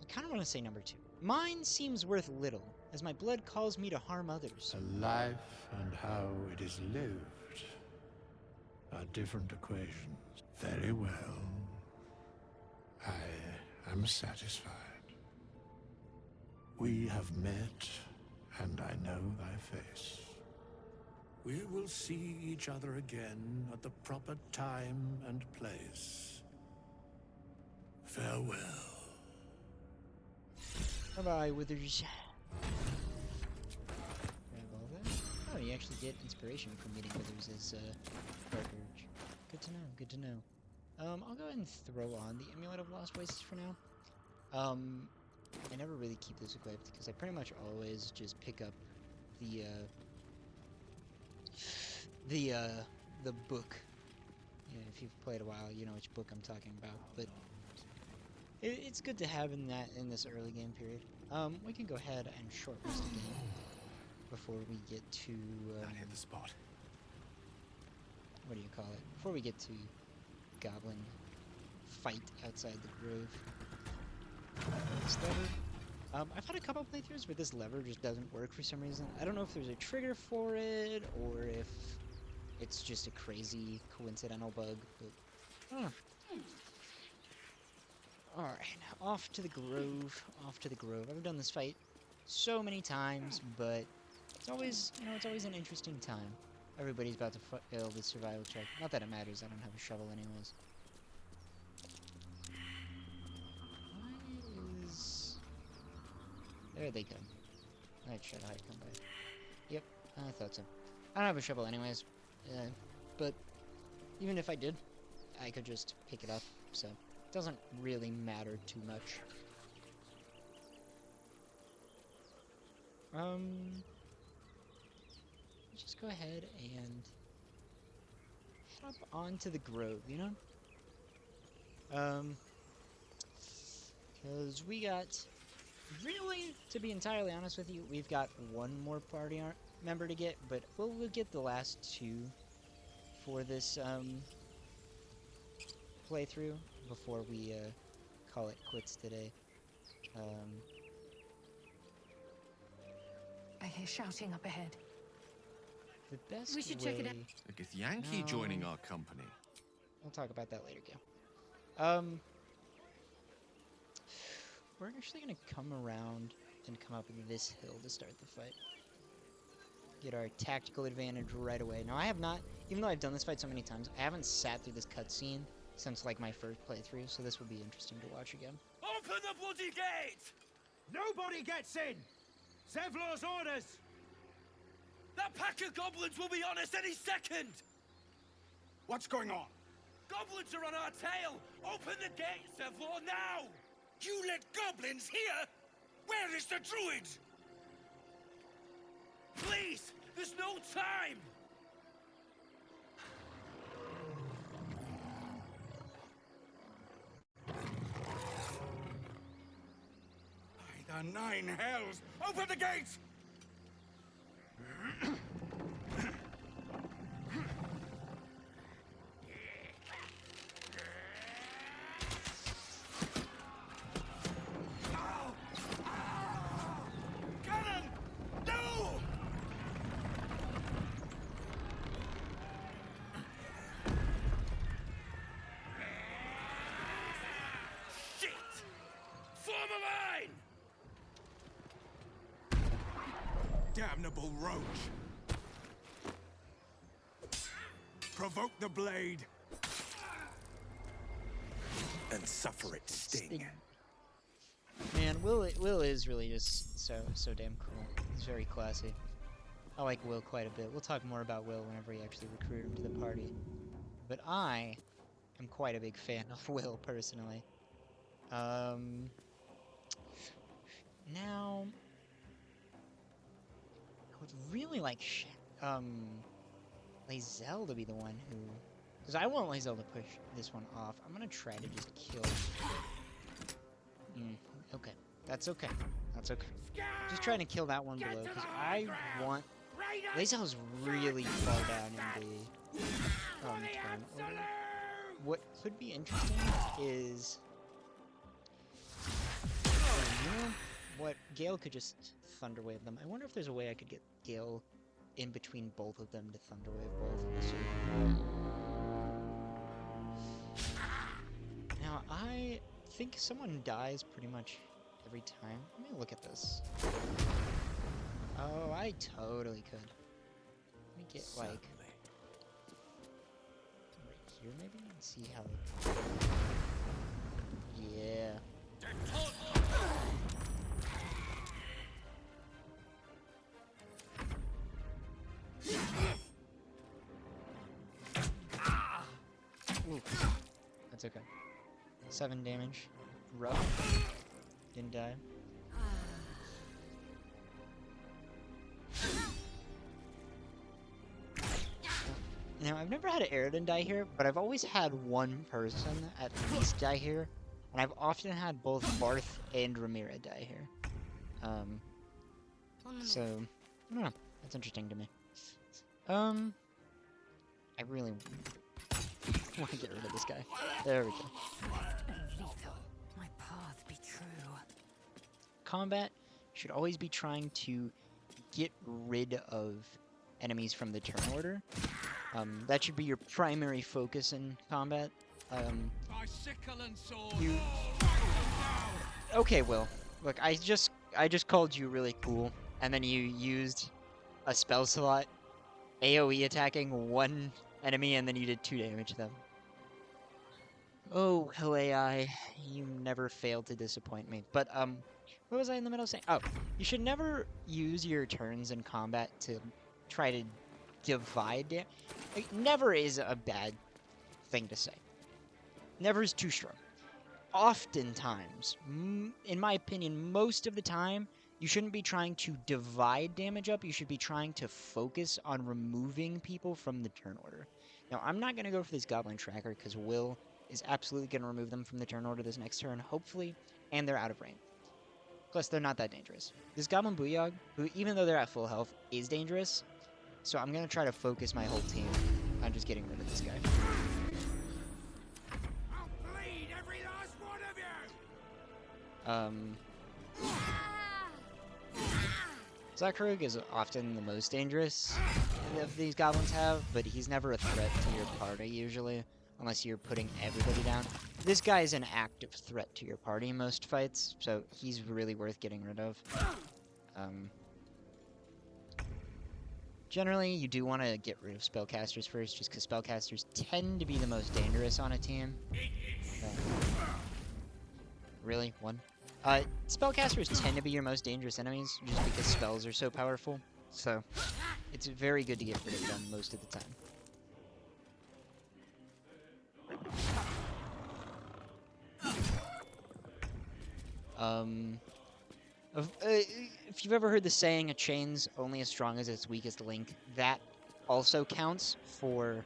I kind of want to say number 2. Mine seems worth little, as my blood calls me to harm others. A life and how it is lived are different equations. Very well. I am satisfied. We have met, and I know thy face. We will see each other again at the proper time and place. Farewell. Bye-bye, withers. Grab all that. Oh, you actually get inspiration from meeting withers as Barkers. Good to know, good to know. I'll go ahead and throw on the Amulet of Lost Wastes for now. I never really keep this equipped, because I pretty much always just pick up the book. Yeah, if you've played a while, you know which book I'm talking about, but it's good to have in this early game period. We can go ahead and short rest again before we get to Can't hit the spot. What do you call it? Before we get to goblin fight outside the grove. This lever. I've had a couple playthroughs where this lever just doesn't work for some reason. I don't know if there's a trigger for it or if it's just a crazy coincidental bug, but I don't know. Alright, off to the grove, off to the grove. I've done this fight so many times, but it's always, it's always an interesting time. Everybody's about to fail the survival check. Not that it matters, I don't have a shovel anyways. Why is... There they come. That Shadow Hide come by. Yep, I thought so. I don't have a shovel anyways, but even if I did, I could just pick it up, so... Doesn't really matter too much. Just go ahead and head up onto the grove, you know? Because we got, really, to be entirely honest with you, we've got one more party member to get, but we'll get the last 2 for this, playthrough before we call it quits today. I hear shouting up ahead. The best We should check it out. Look, is Yankee joining our company? We'll talk about that later, Gil. We're actually gonna come around and come up this hill to start the fight. Get our tactical advantage right away. Now I have not, even though I've done this fight so many times, I haven't sat through this cutscene since like my first playthrough, so this will be interesting to watch again. Open the bloody gate! Nobody gets in! Zevlor's orders! That pack of goblins will be on us any second! What's going on? Goblins are on our tail! Open the gate, Zevlor, now! You let goblins here? Where is the druid? Please! There's no time! By the 9 hells! Open the gates! Cannon! No! mine! Damnable roach! Provoke the blade! And suffer its sting. Man, Will is really just so damn cool. He's very classy. I like Will quite a bit. We'll talk more about Will whenever we actually recruit him to the party. But I am quite a big fan of Will, personally. Now, I would really like Lae'zel to be the one who... Because I want Lae'zel to push this one off. I'm going to try to just kill... okay. That's okay. That's okay. Just trying to kill that one below, because I want... Lae'zel's really far down in the turn order. What could be interesting is... you know what? Gale could just Thunderwave them. I wonder if there's a way I could get Gale in between both of them to Thunderwave both. So... Now, I think someone dies pretty much every time. Let me look at this. Oh, I totally could. Let me get, like... right here, maybe? And see how... Yeah. Ooh. That's okay. 7 damage. Rough. Didn't die. Now, I've never had an Aerodin die here, but I've always had one person at least die here. And I've often had both Barth and Ramira die here. So, I don't know. That's interesting to me. I really want to get rid of this guy. There we go. My path be true. Combat should always be trying to get rid of enemies from the turn order. That should be your primary focus in combat. Okay, Will. Look, I just called you really cool, and then you used a spell slot, AoE attacking one enemy, and then you did 2 damage to them. Oh, AI, you never fail to disappoint me. But, what was I in the middle of saying? Oh, you should never use your turns in combat to try to divide damage. Like, never is a bad thing to say. Never is too strong. Oftentimes, in my opinion, most of the time, you shouldn't be trying to divide damage up. You should be trying to focus on removing people from the turn order. Now, I'm not going to go for this Goblin Tracker because Will is absolutely going to remove them from the turn order this next turn, hopefully, and they're out of range. Plus, they're not that dangerous. This Goblin Booyog, who, even though they're at full health, is dangerous, so I'm going to try to focus my whole team on just getting rid of this guy. I'll bleed every last one of you! Zakrug is often the most dangerous of these goblins have, but he's never a threat to your party, usually, unless you're putting everybody down. This guy is an active threat to your party in most fights, so he's really worth getting rid of. Generally, you do want to get rid of spellcasters first, just because spellcasters tend to be the most dangerous on a team. Really? One? Spellcasters tend to be your most dangerous enemies, just because spells are so powerful. So, it's very good to get rid of them most of the time. If you've ever heard the saying, a chain's only as strong as its weakest link, that also counts for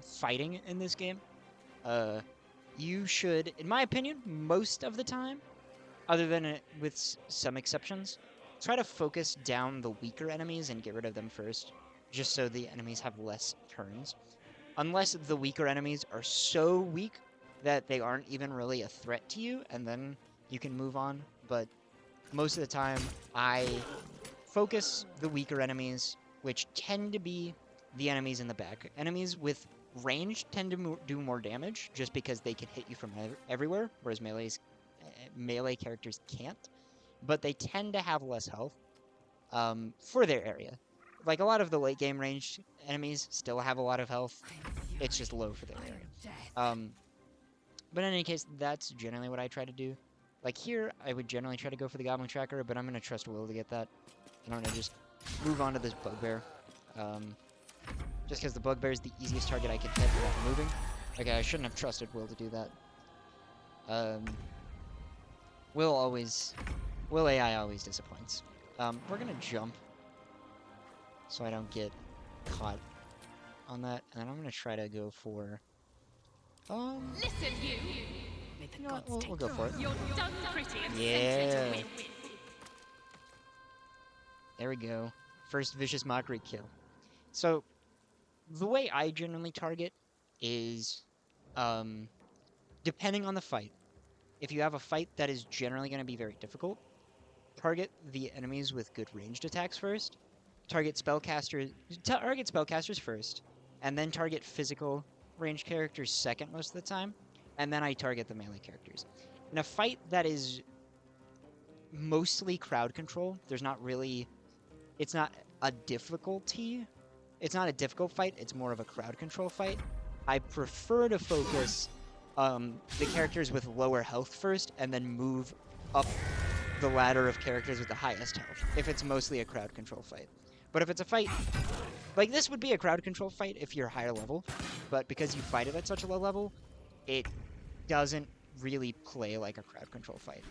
fighting in this game. You should, in my opinion, most of the time, other than with some exceptions, try to focus down the weaker enemies and get rid of them first, just so the enemies have less turns. Unless the weaker enemies are so weak that they aren't even really a threat to you, and then you can move on. But most of the time, I focus the weaker enemies, which tend to be the enemies in the back. Enemies with range tend to do more damage, just because they can hit you from everywhere, whereas melees melee characters can't, but they tend to have less health for their area. Like, a lot of the late game ranged enemies still have a lot of health. It's just low for their area. But in any case, that's generally what I try to do. Like here, I would generally try to go for the Goblin Tracker, but I'm going to trust Will to get that. And I'm going to just move on to this Bugbear. Just because the Bugbear is the easiest target I could hit without moving. Okay, I shouldn't have trusted Will to do that. Will AI always disappoints. We're going to jump so I don't get caught on that. And then I'm going to try to go for... Listen, you. You know what? We'll go for it. You're done pretty and Yeah. There we go. First vicious mockery kill. So, the way I generally target is, depending on the fight. If you have a fight that is generally going to be very difficult, target the enemies with good ranged attacks first. Target spellcasters first, and then target physical ranged characters second most of the time, and then I target the melee characters. In a fight that is mostly crowd control, there's not really... It's not a difficulty. It's not a difficult fight, it's more of a crowd control fight. I prefer to focus the characters with lower health first, and then move up the ladder of characters with the highest health, if it's mostly a crowd control fight. But if it's a fight... Like, this would be a crowd control fight if you're higher level, but because you fight it at such a low level, it doesn't really play like a crowd control fight.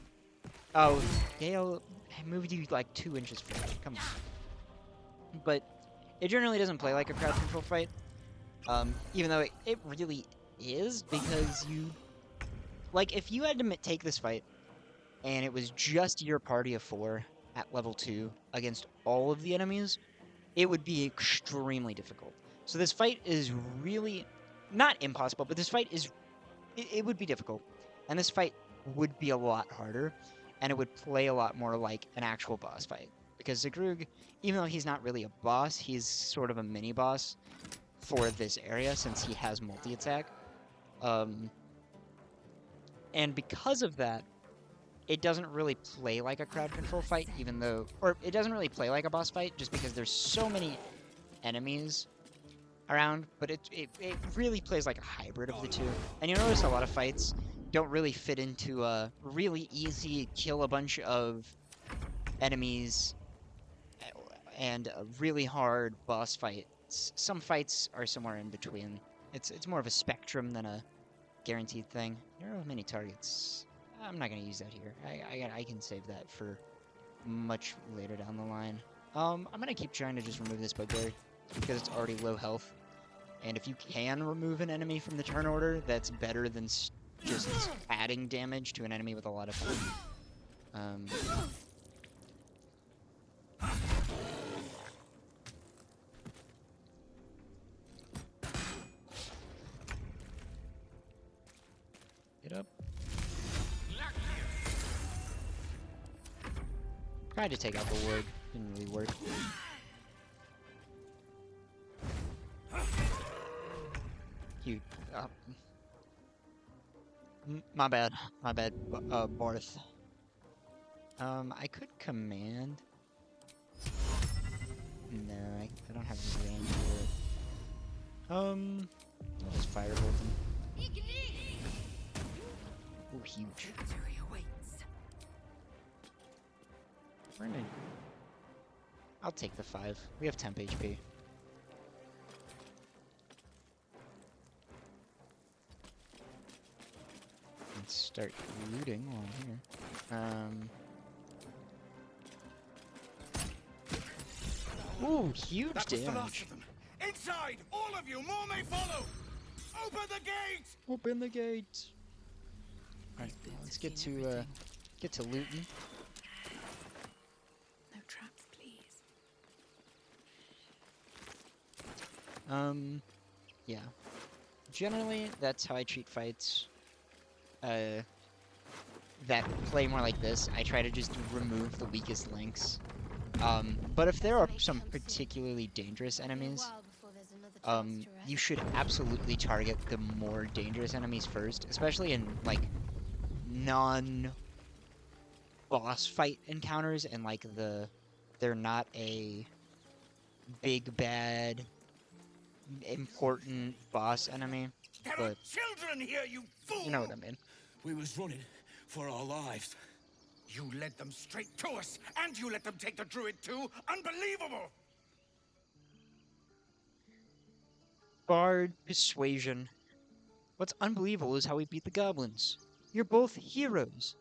Oh, Gale, I moved you like 2 inches forward. Come on. But it generally doesn't play like a crowd control fight, even though it really is, because you... Like, if you had to take this fight, and it was just your party of 4 at level 2 against all of the enemies, it would be extremely difficult. So this fight is really... Not impossible, but this fight is... It would be difficult. And this fight would be a lot harder, and it would play a lot more like an actual boss fight. Because Zagrug, even though he's not really a boss, he's sort of a mini-boss for this area, since he has multi-attack. And because of that, it doesn't really play like a crowd control fight, even though... Or, it doesn't really play like a boss fight, just because there's so many enemies around, but it really plays like a hybrid of the two. And you'll notice a lot of fights don't really fit into a really easy kill a bunch of enemies and a really hard boss fight. Some fights are somewhere in between. It's more of a spectrum than a guaranteed thing. There are many targets. I'm not going to use that here. I can save that for much later down the line. I'm going to keep trying to just remove this Bugbear because it's already low health. And if you can remove an enemy from the turn order, that's better than just adding damage to an enemy with a lot of health. Get up. Tried to take out the ward, didn't really work. Cute. My bad, Barth. I could command. No, I don't have the range for it. I'll just firebolt him. Ooh, huge. We're gonna... I'll take the 5. We have temp HP. Let's start looting while I'm here. Ooh, huge That was the last damage. of them. Inside! All of you! More may follow! Open the gate! Open the gate! Alright, let's get to looting. No traps, please. Yeah. Generally, that's how I treat fights. That play more like this. I try to just remove the weakest links. But if there are some particularly dangerous enemies, you should absolutely target the more dangerous enemies first, especially in, like, boss fight encounters and like they're not a big bad important boss enemy, There are but children here, you fool! you know what I mean. We was running for our lives. You led them straight to us, and you let them take the druid too? Unbelievable! Bard persuasion. What's unbelievable is how we beat the goblins. You're both heroes.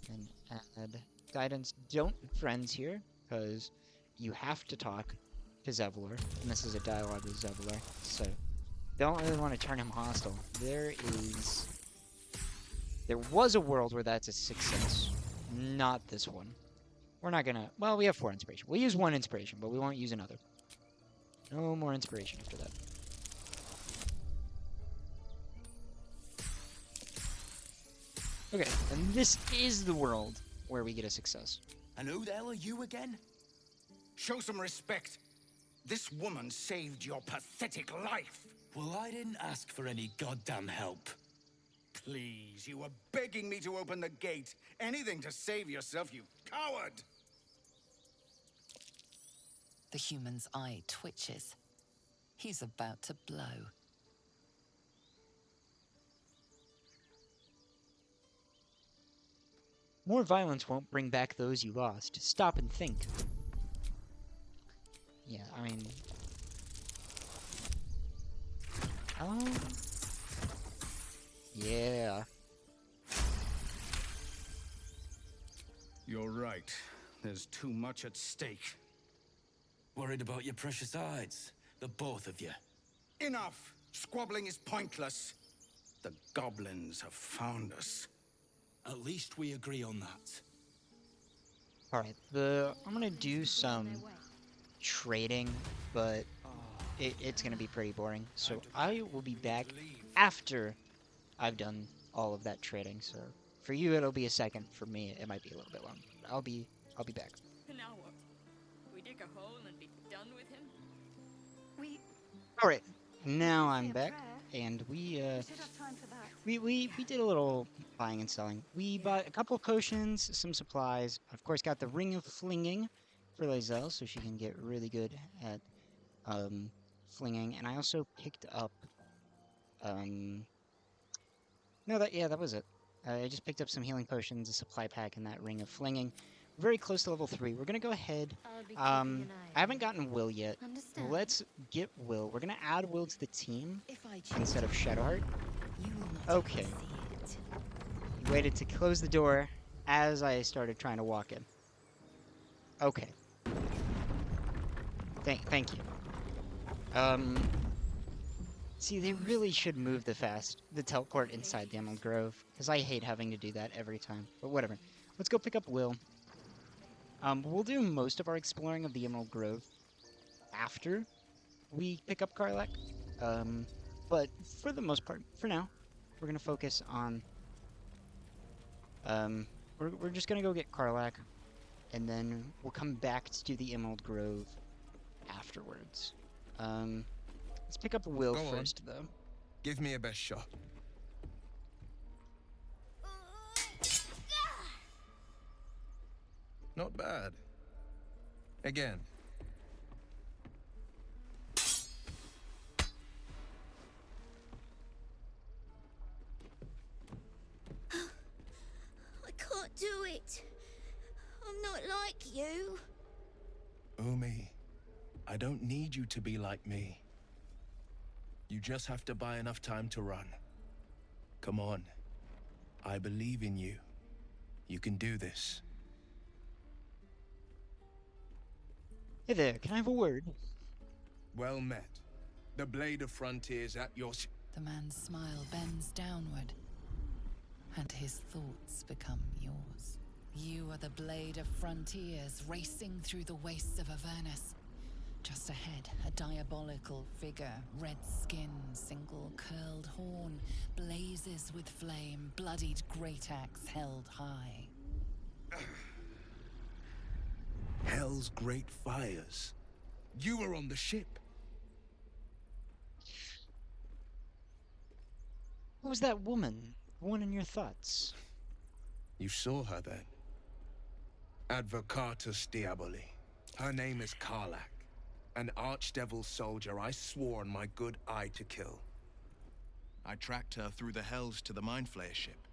And add guidance. Don't be friends here, because you have to talk to Zevlor, and this is a dialogue with Zevlor, so don't really want to turn him hostile. There was a world where that's a success. Not this one. We're not gonna... Well, we have 4 inspiration. We'll use 1 inspiration, but we won't use another. No more inspiration after that. Okay, and this is the world where we get a success. And who the hell are you again? Show some respect. This woman saved your pathetic life. Well, I didn't ask for any goddamn help. Please, you were begging me to open the gate. Anything to save yourself, you coward! The human's eye twitches. He's about to blow. More violence won't bring back those you lost. Stop and think. Yeah, I mean... Yeah. You're right. There's too much at stake. Worried about your precious hides, the both of you. Enough! Squabbling is pointless. The goblins have found us. At least we agree on that. Alright, I'm gonna do some trading, but it's gonna be pretty boring. So I will be back after I've done all of that trading. So for you it'll be a second. For me it might be a little bit long. I'll be back. Now what? We dig a hole and be done with him? Alright, now I'm back, and we did a little buying and selling. We bought a couple potions, some supplies. Of course, got the Ring of Flinging for Lae'zel, so she can get really good at flinging. And I also picked up that was it. I just picked up some healing potions, a supply pack, and that Ring of Flinging. Very close to level 3. We're gonna go ahead. I haven't gotten Will yet. Let's get Will. We're gonna add Will to the team instead of Shadowheart. Okay. He waited to close the door as I started trying to walk in. Okay. Thank you. See, they really should move the teleport inside the Emerald Grove, because I hate having to do that every time. But whatever. Let's go pick up Will. We'll do most of our exploring of the Emerald Grove after we pick up Karlach. But for the most part, for now, we're gonna focus on... we're just gonna go get Karlach, and then we'll come back to do the Emerald Grove afterwards. Let's pick up Will first, though. Give me a best shot. Not bad. Again. I can't do it. I'm not like you. Umi, I don't need you to be like me. You just have to buy enough time to run. Come on. I believe in you. You can do this. Hey there, can I have a word? Well met. The Blade of Frontiers at your... The man's smile bends downward, and his thoughts become yours. You are the Blade of Frontiers, racing through the wastes of Avernus. Just ahead, a diabolical figure, red skin, single curled horn, blazes with flame, bloodied great axe held high. Hell's great fires. You were on the ship. Who was that woman? The one in your thoughts? You saw her then? Advocatus Diaboli. Her name is Karlach, an archdevil soldier I swore on my good eye to kill. I tracked her through the hells to the Mind Flayer ship,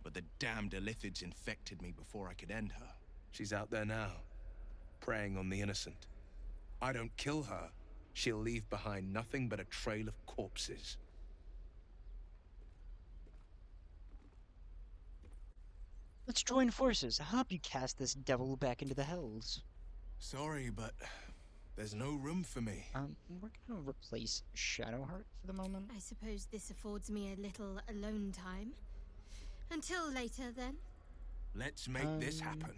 but the damned Illithids infected me before I could end her. She's out there now, preying on the innocent. I don't kill her, she'll leave behind nothing but a trail of corpses. Let's join forces. I'll help you cast this devil back into the hells. Sorry, but there's no room for me. We're gonna replace Shadowheart for the moment. I suppose this affords me a little alone time. Until later, then. Let's make this happen.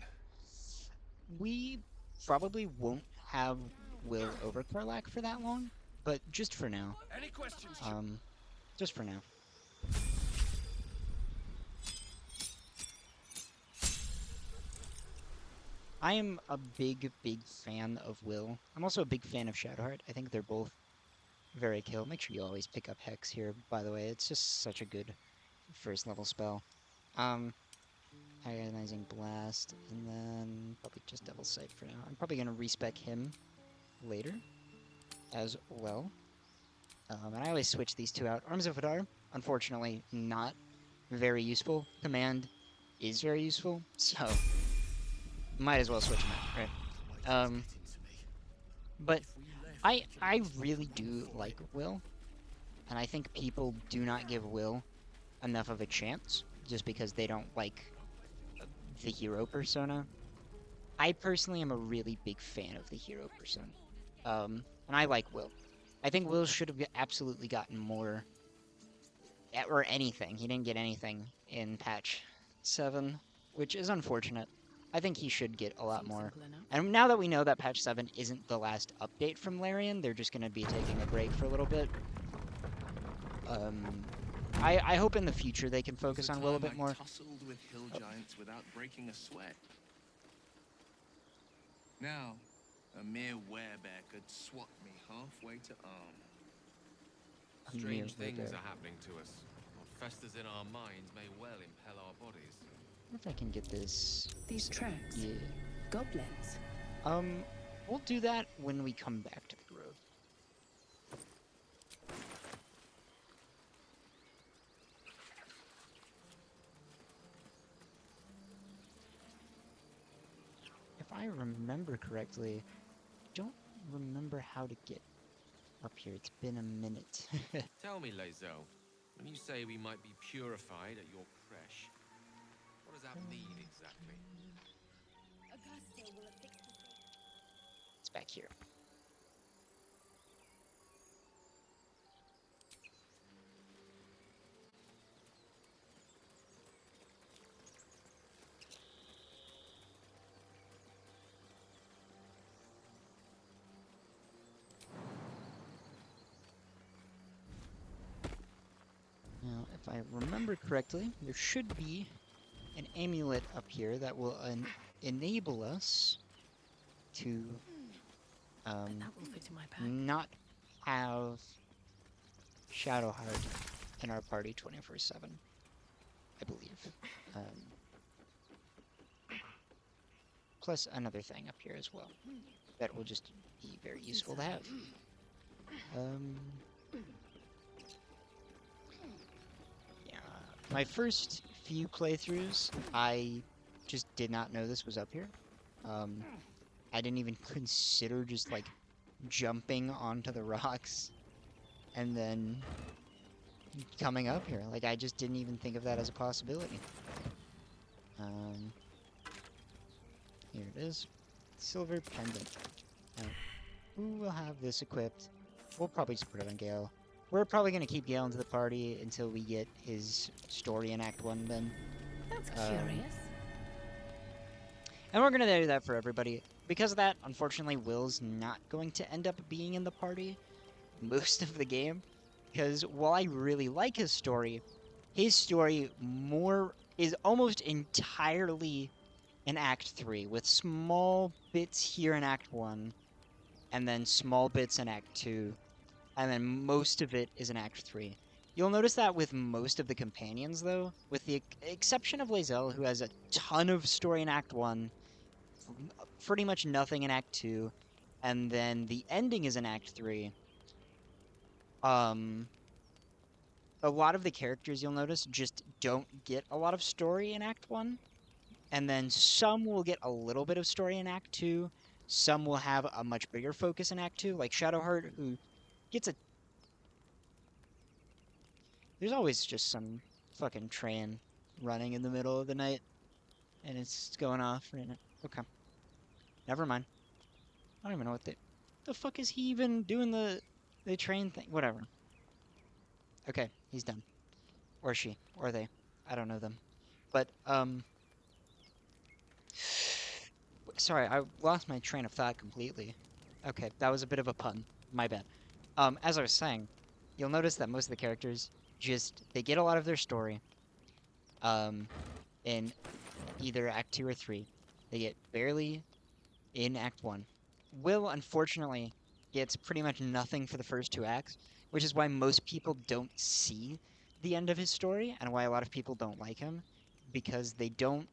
We probably won't have Will over Karlach for that long, but just for now. Any questions? Just for now. I am a big fan of Will. I'm also a big fan of Shadowheart. I think they're both very kill. Make sure you always pick up Hex here, by the way. It's just such a good first level spell. Agonizing Blast, and then probably just Devil's Sight for now. I'm probably going to respec him later as well. And I always switch these two out. Arms of Hadar, unfortunately, not very useful. Command is very useful, so might as well switch them out, right? But I really do like Will, and I think people do not give Will enough of a chance just because they don't like the hero persona. I personally am a really big fan of the hero persona, and I like Will. I think Will should have absolutely gotten more, or anything. He didn't get anything in patch 7, which is unfortunate. I think he should get a lot more. And now that we know that patch 7 isn't the last update from Larian, they're just going to be taking a break for a little bit. I hope in the future they can focus on Will a bit more. Tussled with hill giants without breaking a sweat. Now, a mere werebear could swat me halfway to arm. Strange things are happening to us. What festers in our minds may well impel our bodies. I wonder if I can get this. These tracks? Yeah. Goblins? We'll do that when we come back to the grove. If I remember correctly, I don't remember how to get up here. It's been a minute. Tell me, Lae'zel, when you say we might be purified at your creche, what does that mean exactly? It's back here. Now, if I remember correctly, there should be an amulet up here that will enable us to not have Shadowheart in our party 24/7, I believe. Plus another thing up here as well that will just be very useful to have. Yeah, my first few playthroughs, I just did not know this was up here. I didn't even consider just like jumping onto the rocks and then coming up here. Like, I just didn't even think of that as a possibility. Here it is. Silver pendant. Now, who will have this equipped? We'll probably just put it on Gale. We're probably going to keep Gale into the party until we get his story in Act 1 then. That's curious. And we're going to do that for everybody. Because of that, unfortunately, Will's not going to end up being in the party most of the game. Because while I really like his story is almost entirely in Act 3, with small bits here in Act 1, and then small bits in Act 2, and then most of it is in Act 3. You'll notice that with most of the companions, though, with the exception of Lae'zel, who has a ton of story in Act 1, pretty much nothing in Act 2, and then the ending is in Act 3. A lot of the characters you'll notice just don't get a lot of story in Act 1, and then some will get a little bit of story in Act 2, some will have a much bigger focus in Act 2, like Shadowheart, who gets a... There's always just some fucking train running in the middle of the night, and it's going off right now. Okay. Never mind. I don't even know what the fuck is he even doing the train thing? Whatever. Okay, he's done. Or she. Or they. I don't know them. But, sorry, I lost my train of thought completely. Okay, that was a bit of a pun. My bad. As I was saying, you'll notice that most of the characters they get a lot of their story, in either Act 2 or 3. They get barely in Act 1. Will, unfortunately, gets pretty much nothing for the first 2 acts, which is why most people don't see the end of his story, and why a lot of people don't like him, because they don't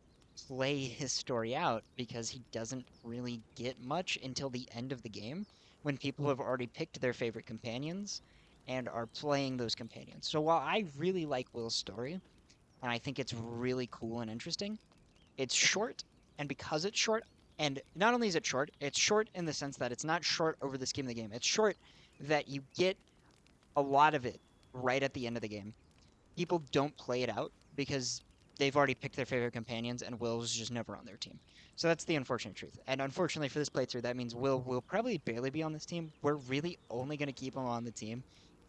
play his story out, because he doesn't really get much until the end of the game, when people have already picked their favorite companions, and are playing those companions. So while I really like Will's story, and I think it's really cool and interesting, it's short, and because it's short, and not only is it short, it's short in the sense that it's not short over the scheme of the game. It's short that you get a lot of it right at the end of the game. People don't play it out because they've already picked their favorite companions, and Will's just never on their team. So that's the unfortunate truth. And unfortunately for this playthrough, that means Will will probably barely be on this team. We're really only going to keep him on the team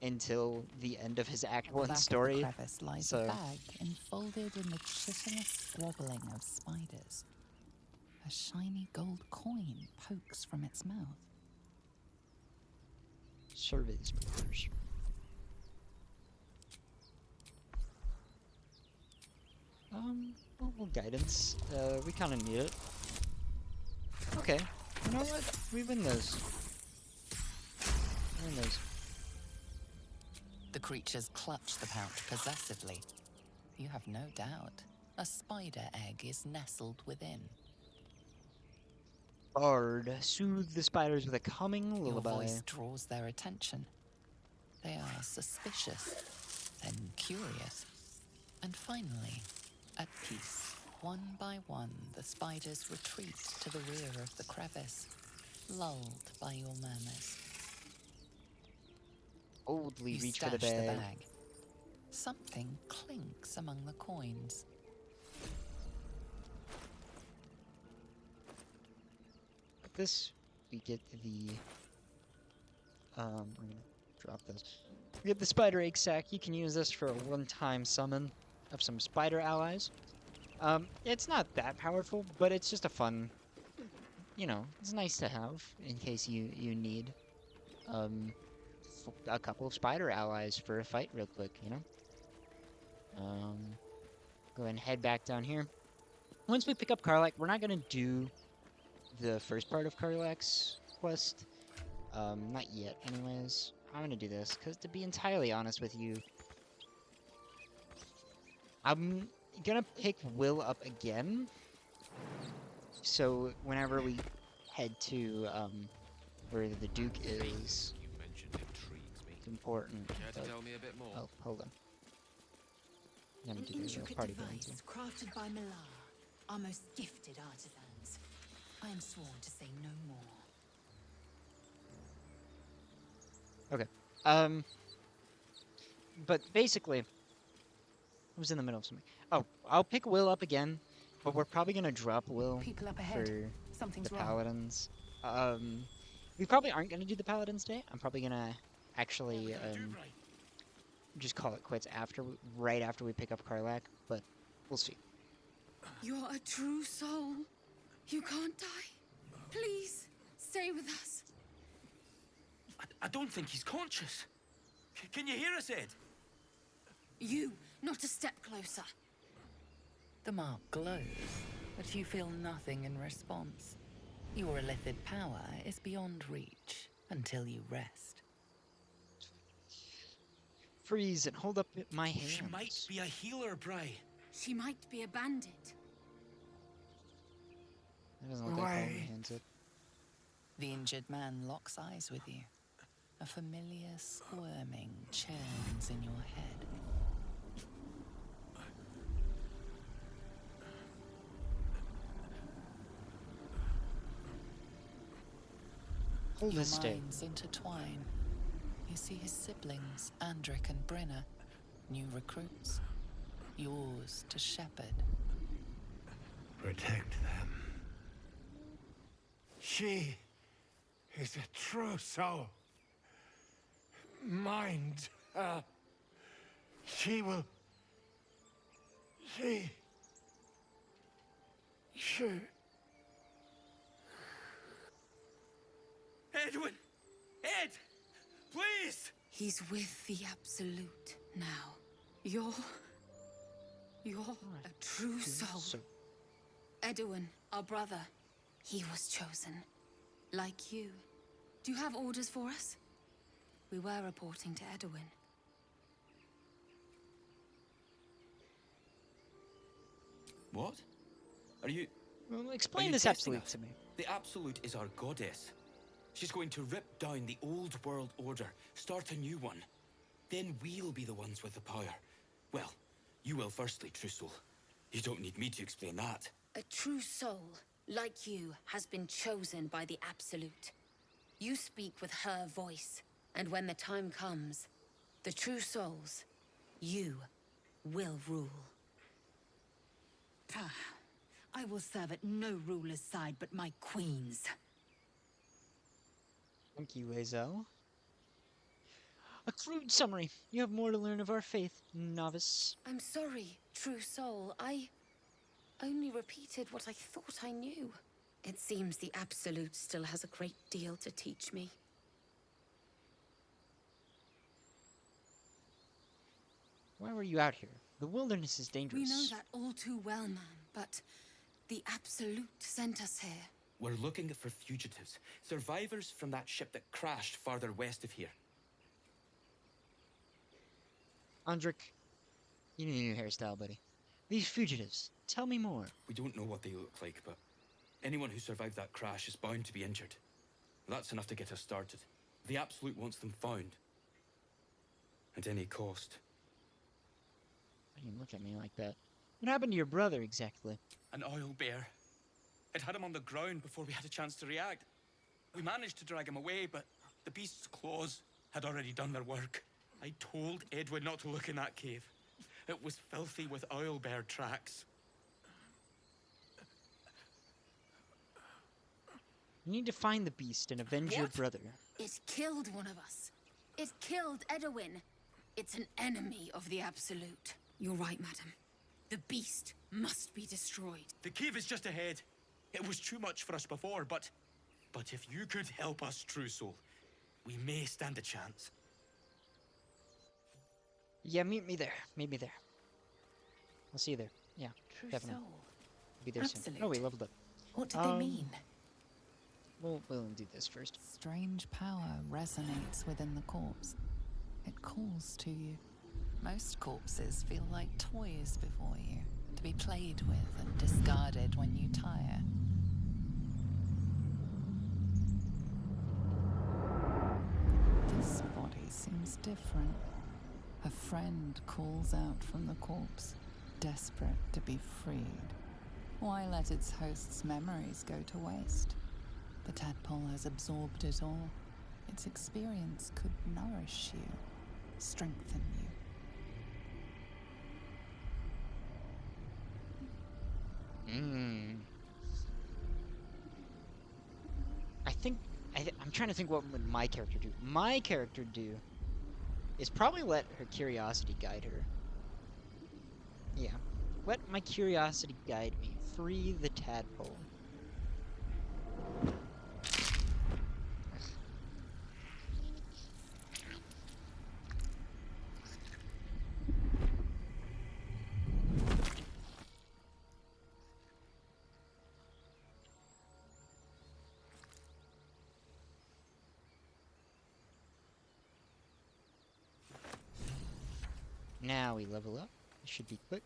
until the end of his Act 1 story. At the crevice lies a bag enfolded in the chitinous squabbling of spiders. A shiny gold coin pokes from its mouth. Survey the spiders. Well, guidance. We kind of need it. Okay. You know what? We win those. We win those. The creatures clutch the pouch possessively. You have no doubt. A spider egg is nestled within. Bard, soothe the spiders with a calming lullaby. Your voice draws their attention. They are suspicious, then curious, and finally, at peace. One by one, the spiders retreat to the rear of the crevice, lulled by your murmurs. Boldly You reach for stash the bag. Something clinks among the coins. With this, we get the... we're gonna drop this. We get the spider egg sack. You can use this for a one-time summon of some spider allies. It's not that powerful, but it's just a fun... You know, it's nice to have in case you need a couple of spider allies for a fight real quick, you know? Go ahead and head back down here. Once we pick up Karlach, we're not going to do the first part of Karlach's quest. Not yet, anyways. I'm going to do this, because to be entirely honest with you, I'm going to pick Will up again. So whenever we head to where the Duke is, it's important. Care to tell me a bit more? Oh, hold on. I'm An gonna do the intricate party device going too. crafted by Millar, our most gifted artisans. I am sworn to say no more. Okay. But basically, I was in the middle of something. Oh, I'll pick Will up again, but we're probably gonna drop Will People up ahead. for Something's the wrong. Paladins. We probably aren't gonna do the Paladins today. I'm probably gonna actually just call it quits right after we pick up Karlach, but we'll see. You're a true soul. You can't die. Please, stay with us. I don't think he's conscious. Can you hear us, Ed? You, not a step closer. The mark glows, but you feel nothing in response. Your illithid power is beyond reach until you rest. freeze and hold up my hands. She might be a healer, Bry. She might be a bandit. That doesn't look like holding hands up. The injured man locks eyes with you. A familiar squirming churns in your head. Hold Your this stick. minds intertwine. You see his siblings, Andric and Brynna, new recruits. Yours to shepherd. Protect them. She is a true soul. Mind her. She will... She... Edwin! Ed! Please! He's with the Absolute now. You're a true soul. Edwin, our brother, he was chosen. Like you. Do you have orders for us? We were reporting to Edwin. What? Are you... Well, Are explain you this testing Absolute us? to me. The Absolute is our goddess. She's going to rip down the old world order, start a new one. Then we'll be the ones with the power. Well, you will firstly, True Soul. You don't need me to explain that. A true soul, like you, has been chosen by the Absolute. You speak with her voice, and when the time comes, the true souls, you will rule. I will serve at no ruler's side but my queen's. Thank you, Hazel. A crude summary. You have more to learn of our faith, novice. I'm sorry, true soul. I only repeated what I thought I knew. It seems the Absolute still has a great deal to teach me. Why were you out here? The wilderness is dangerous. We know that all too well, ma'am, but the Absolute sent us here. We're looking for fugitives, survivors from that ship that crashed farther west of here. Andric, you need a new hairstyle, buddy. These fugitives, tell me more. We don't know what they look like, but anyone who survived that crash is bound to be injured. That's enough to get us started. The Absolute wants them found. At any cost. Why do you look at me like that? What happened to your brother, exactly? An oil bear. It had him on the ground before we had a chance to react. We managed to drag him away, but the beast's claws had already done their work. I told Edwin not to look in that cave. It was filthy with oil bear tracks. You need to find the beast and avenge your brother. It killed one of us. It killed Edwin. It's an enemy of the Absolute. You're right, madam. The beast must be destroyed. The cave is just ahead. It was too much for us before, but if you could help us, True Soul, we may stand a chance. Yeah, meet me there. Meet me there. I'll see you there. Yeah, True definitely. soul. Be there soon. Absolute. Oh, we leveled up. What did they mean? We'll do this first. Strange power resonates within the corpse. It calls to you. Most corpses feel like toys before you, to be played with and discarded when you tire. This body seems different. A friend calls out from the corpse, desperate to be freed. Why let its host's memories go to waste? The tadpole has absorbed it all. Its experience could nourish you, strengthen you. I'm trying to think what would my character do. My character do is probably let her curiosity guide her. Yeah. Let my curiosity guide me. Free the tadpole. now we level up. It should be quick.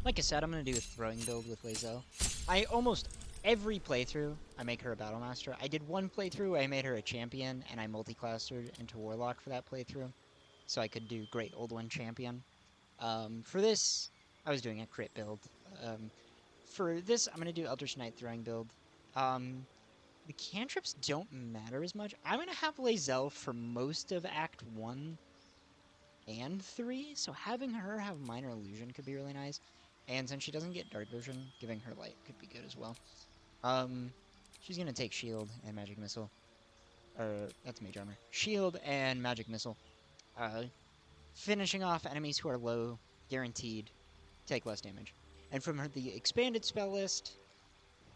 Like I said, I'm going to do a throwing build with Lae'zel. I almost every playthrough, I make her a battle master. I did one playthrough, I made her a champion, and I multi-classed her into warlock for that playthrough, so I could do Great Old One champion. For this, I was doing a crit build. For this, I'm going to do Eldritch Knight throwing build. The cantrips don't matter as much. I'm going to have Lae'zel for most of Act 1 and 3, so having her have Minor Illusion could be really nice. And since she doesn't get Dark Vision, giving her Light could be good as well. She's going to take Shield and Magic Missile. That's Mage Armor. Shield and Magic Missile. Finishing off enemies who are low, guaranteed, take less damage. And from the expanded spell list,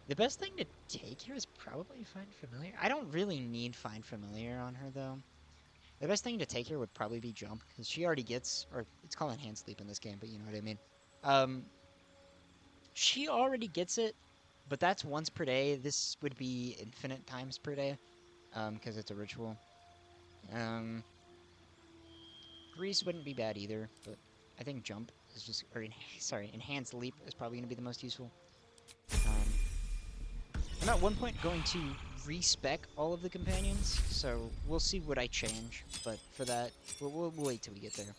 the best thing to take here is probably Find Familiar. I don't really need Find Familiar on her, though. The best thing to take here would probably be Jump, because she already gets, or it's called Enhanced Sleep in this game, but you know what I mean. She already gets it, but that's once per day. This would be infinite times per day, because it's a ritual. Grease wouldn't be bad either, but I think Jump is just, or sorry, Enhanced Leap is probably going to be the most useful. I'm at one point going to respec all of the companions, so we'll see what I change, but for that, we'll wait till we get there.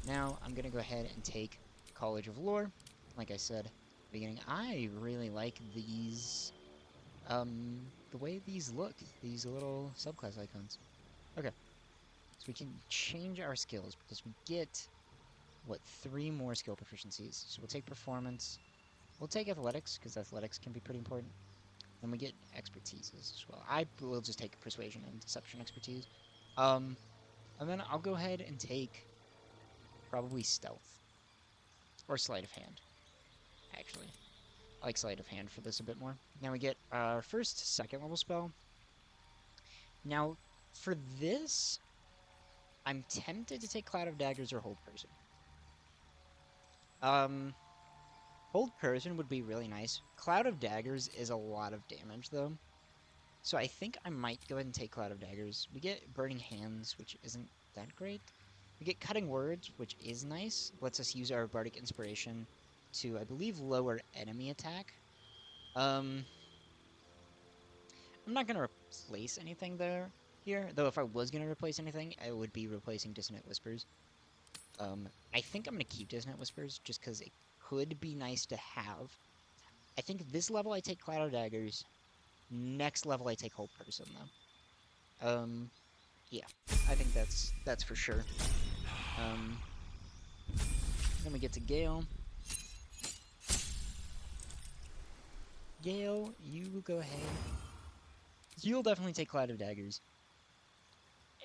Now, I'm going to go ahead and take College of Lore. Like I said at the beginning, I really like these, the way these look, these little subclass icons. Okay, so we can change our skills, because we get, what, 3 more skill proficiencies. So we'll take Performance, we'll take Athletics, because Athletics can be pretty important. Then we get Expertise as well. I will just take Persuasion and Deception Expertise. And then I'll go ahead and take probably Stealth. Or Sleight of Hand, actually. I like Sleight of Hand for this a bit more. Now we get our first second level spell. Now, for this, I'm tempted to take Cloud of Daggers or Hold Person. Hold Person would be really nice. Cloud of Daggers is a lot of damage, though. So I think I might go ahead and take Cloud of Daggers. We get Burning Hands, which isn't that great. We get Cutting Words, which is nice. Lets us use our Bardic Inspiration to, I believe, lower enemy attack. I'm not going to replace anything here, though if I was going to replace anything, I would be replacing Dissonant Whispers. I think I'm going to keep Dissonant Whispers, just because it could be nice to have. I think this level I take Cloud of Daggers. Next level I take Hold Person, though. Yeah, I think that's for sure. Then we get to Gale. Gale, you go ahead. You'll definitely take Cloud of Daggers.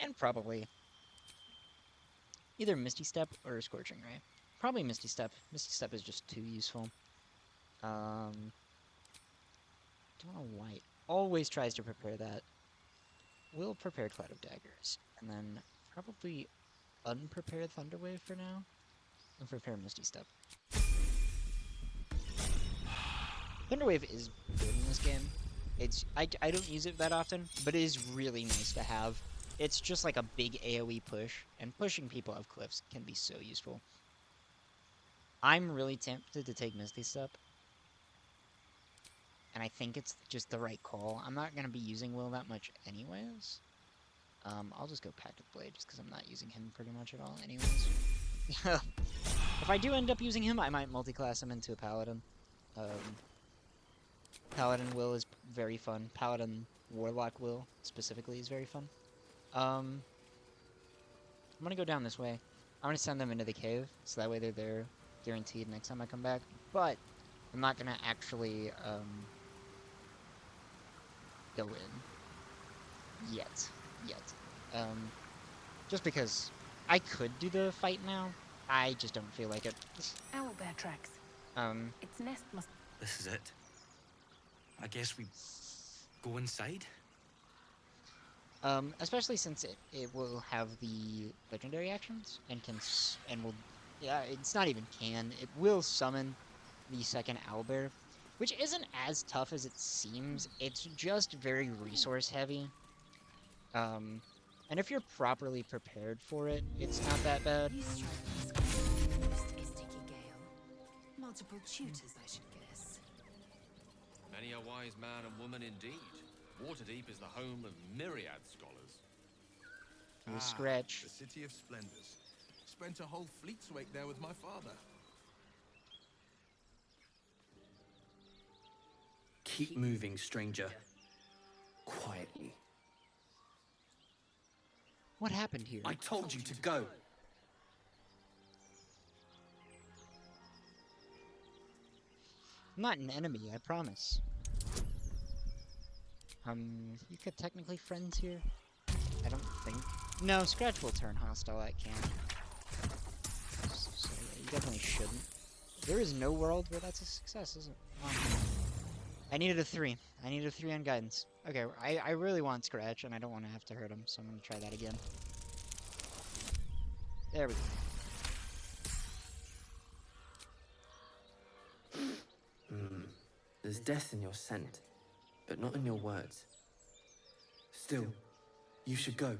And probably either Misty Step or Scorching Ray. Probably Misty Step. Misty Step is just too useful. Don't know why it always tries to prepare that. We'll prepare Cloud of Daggers. And then probably unprepare Thunderwave for now. And prepare Misty Step. Thunderwave is good in this game. I don't use it that often, but it is really nice to have. It's just like a big AoE push, and pushing people off cliffs can be so useful. I'm really tempted to take Misty Step, and I think it's just the right call. I'm not going to be using Will that much anyways. I'll just go Pact of Blade, just because I'm not using him pretty much at all anyways. If I do end up using him, I might multi-class him into a Paladin. Paladin Will is very fun. Paladin Warlock Will, specifically, is very fun. I'm gonna go down this way. I'm gonna send them into the cave, so that way they're there, guaranteed, next time I come back. But I'm not gonna actually, go in. Yet. Just because I could do the fight now, I just don't feel like it. Owlbear tracks. Its nest must... This is it. I guess we go inside? Especially since it will have the legendary actions and yeah, it's not even can. It will summon the second owlbear, which isn't as tough as it seems. It's just very resource heavy. And if you're properly prepared for it, it's not that bad. You strike me as quite an sticky Gale. Multiple tutors, I should guess. Many a wise man and woman indeed. Waterdeep is the home of myriad scholars. You Scratch. The City of Splendors. Spent a whole fleet's wake there with my father. Keep moving, stranger. Quietly. What happened here? I told you to go. I'm not an enemy, I promise. You could technically friends here? I don't think. No, Scratch will turn hostile at camp. So yeah, you definitely shouldn't. There is no world where that's a success, is it? I needed a 3. I needed a 3 on guidance. Okay, I really want Scratch, and I don't want to have to hurt him, so I'm going to try that again. There we go. There's death in your scent, but not in your words. Still, you should go.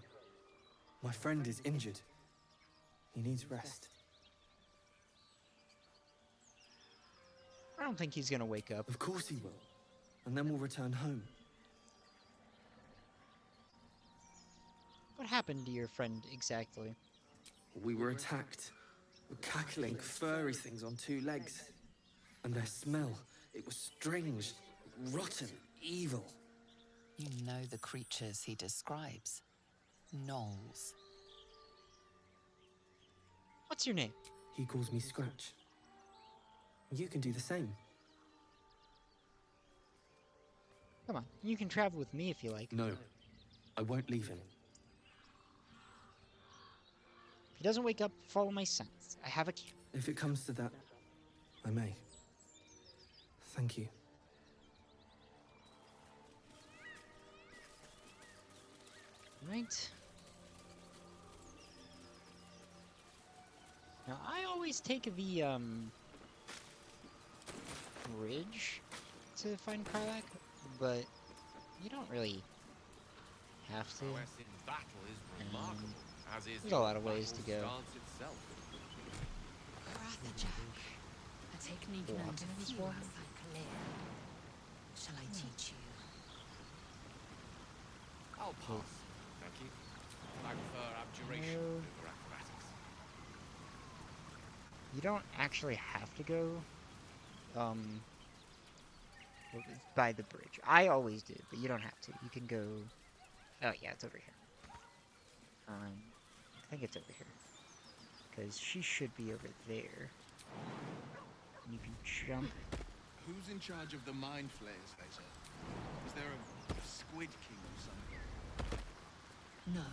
My friend is injured. He needs rest. I don't think he's gonna wake up. Of course he will. And then we'll return home. What happened to your friend exactly? We were attacked. Cackling, furry things on 2 legs. And their smell, it was strange, rotten, evil. You know the creatures he describes. Gnolls. What's your name? He calls me Scratch. You can do the same. Come on, you can travel with me if you like. No, I won't leave him. If he doesn't wake up, follow my scent. I have a camp. If it comes to that, I may. Thank you. Right. Now, I always take the, bridge to find Karlach, but you don't really have to. There's a lot of ways to go. A technique known to few outside Kalea. Shall I teach you? I'll pass. Thank you. I prefer abjuration over acrobatics. You don't actually have to go, by the bridge. I always do, but you don't have to. You can go, oh yeah, it's over here. I think it's over here. Because she should be over there. You can jump. Who's in charge of the mind flayers later? Is there a squid king or something? No.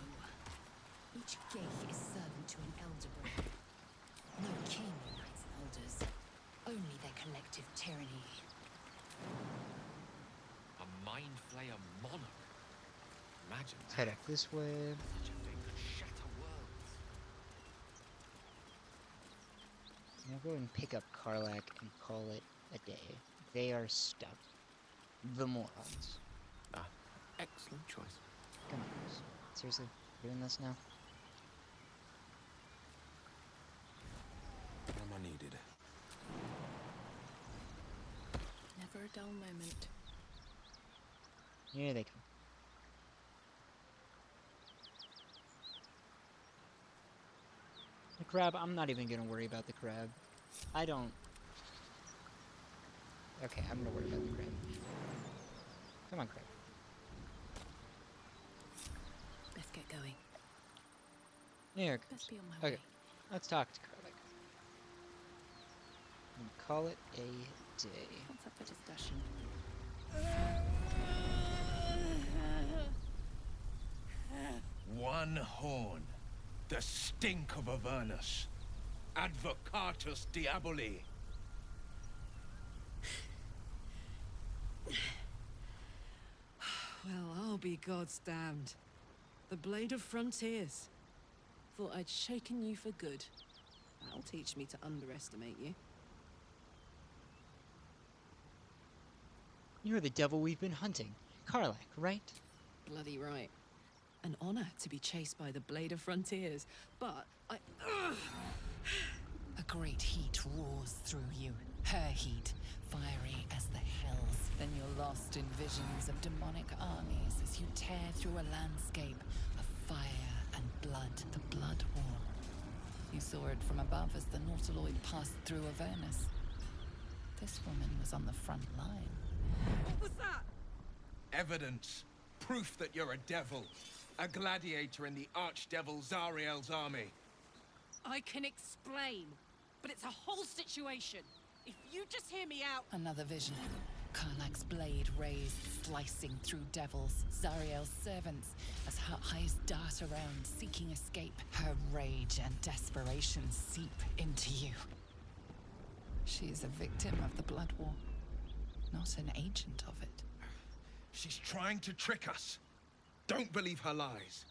Each gate is servant to an elder brain. No king unites elders. Only their collective tyranny. A mind flayer monarch. Imagine Let's head up this way. such a thing could shatter worlds. I'll go and pick up Karlach and call it a day. They are stuck. The morons. Ah, excellent choice. Come on, guys. Seriously, doing this now? Am I needed? Never a dull moment. Here they come. The crab, I'm not even gonna worry about the crab. I don't... Okay, I'm gonna worry about the crab. Come on, crab. Best get going. Here it Best goes. be on my Okay, way. let's talk to Karlach. And call it a day. What's up for discussion? One horn. The stink of Avernus. Advocatus Diaboli. Well, I'll be God's damned. The Blade of Frontiers. Thought I'd shaken you for good. That'll teach me to underestimate you. You're the devil we've been hunting. Karlach, right? Bloody right. An honor to be chased by the Blade of Frontiers, but I... A great heat roars through you, her heat, fiery as the hells. Then you're lost in visions of demonic armies as you tear through a landscape of fire and blood, the Blood War. You saw it from above as the Nautiloid passed through Avernus. This woman was on the front line. What was that? Evidence. Proof that you're a devil. A gladiator in the archdevil Zariel's army. I can explain, but it's a whole situation. If you just hear me out... Another vision. Karlach's blade raised, slicing through devils, Zariel's servants, as her eyes dart around, seeking escape. Her rage and desperation seep into you. She is a victim of the Blood War, not an agent of it. She's trying to trick us. Don't believe her lies.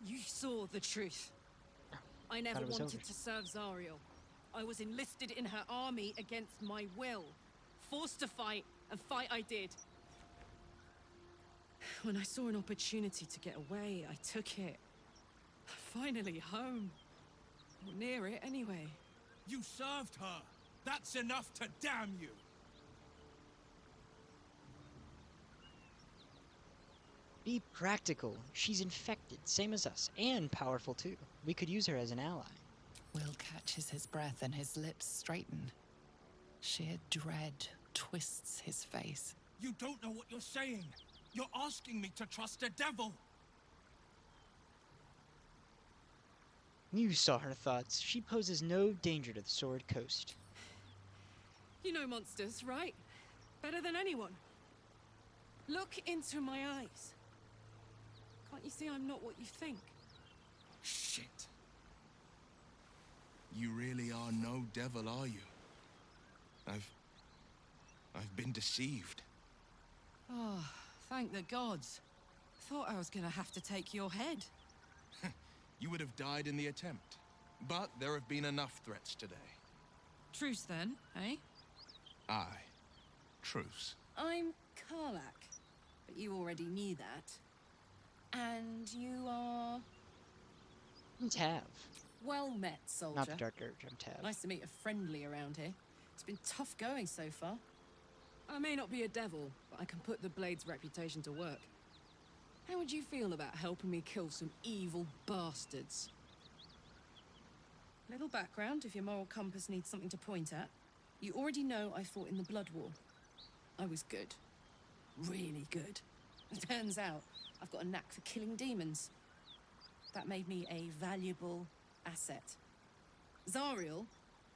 You saw the truth. I never Thought it was wanted over. to serve Zariel. I was enlisted in her army against my will. Forced to fight, and fight I did. When I saw an opportunity to get away, I took it. Finally home. Or near it, anyway. You served her. That's enough to damn you. Be practical. She's infected, same as us, and powerful too. We could use her as an ally. Will catches his breath and his lips straighten. Sheer dread twists his face. You don't know what you're saying. You're asking me to trust a devil. You saw her thoughts. She poses no danger to the Sword Coast. You know monsters, right? Better than anyone. Look into my eyes. Can't you see I'm not what you think? Shit. You really are no devil, are you? I've been deceived. Oh, thank the gods. Thought I was gonna have to take your head. You would have died in the attempt. But there have been enough threats today. Truce then, eh? Aye. Truce. I'm Karlach, but you already knew that. And you are... I'm Tav. Well met, soldier. Not the Dark Urge, I'm Tav. Nice to meet a friendly around here. It's been tough going so far. I may not be a devil, but I can put the Blade's reputation to work. How would you feel about helping me kill some evil bastards? Little background, if your moral compass needs something to point at. You already know I fought in the Blood War. I was good. Really good. Turns out, I've got a knack for killing demons. That made me a valuable asset. Zariel,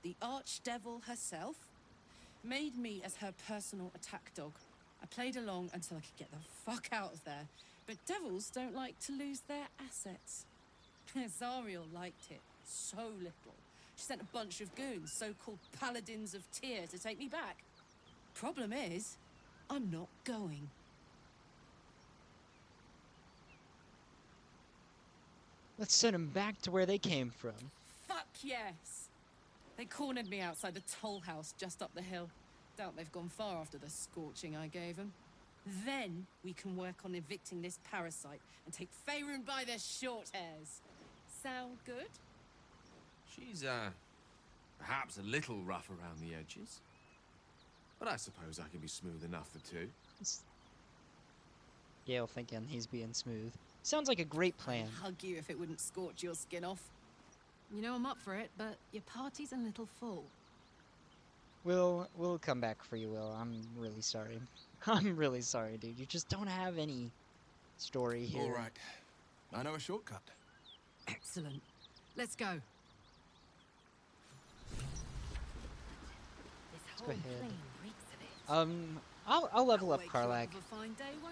the archdevil herself, made me as her personal attack dog. I played along until I could get the fuck out of there. But devils don't like to lose their assets. Zariel liked it so little. She sent a bunch of goons, so-called paladins of Tyr, to take me back. Problem is, I'm not going. Let's send them back to where they came from. Fuck yes! They cornered me outside the toll house just up the hill. Doubt they've gone far after the scorching I gave them. Then we can work on evicting this parasite and take Faerun by their short hairs. Sound good? She's, perhaps a little rough around the edges. But I suppose I can be smooth enough for two. Gale thinking he's being smooth. Sounds like a great plan. I'd hug you if it wouldn't scorch your skin off. You know I'm up for it, but your party's a little full. We'll come back for you, Will. I'm really sorry. I'm really sorry, dude. You just don't have any story here. All right. I know a shortcut. Excellent. Let's go. Let's go ahead. I'll level up Karlach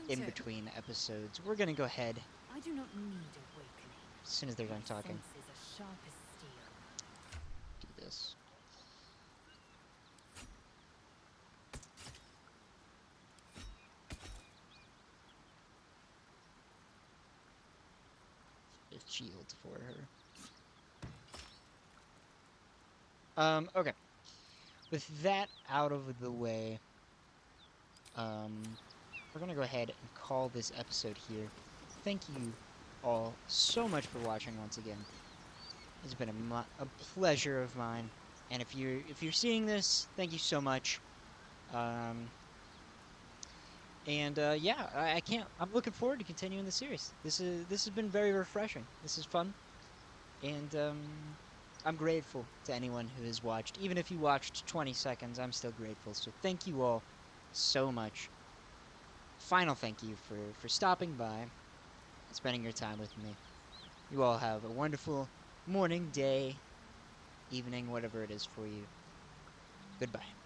in between episodes. We're gonna go ahead I do not need awakening. as soon as they're done talking. Senses are sharp as steel. Do this. A shield for her. Okay. With that out of the way, we're gonna go ahead and call this episode here. thank you all so much for watching once again. It's been a pleasure of mine. And if you're seeing this, thank you so much. Yeah, I can't. I'm looking forward to continuing the series. This has been very refreshing. This is fun, and I'm grateful to anyone who has watched. Even if you watched 20 seconds, I'm still grateful. So thank you all so much. Final thank you for stopping by and spending your time with me. You all have a wonderful morning, day, evening, whatever it is for you. Goodbye.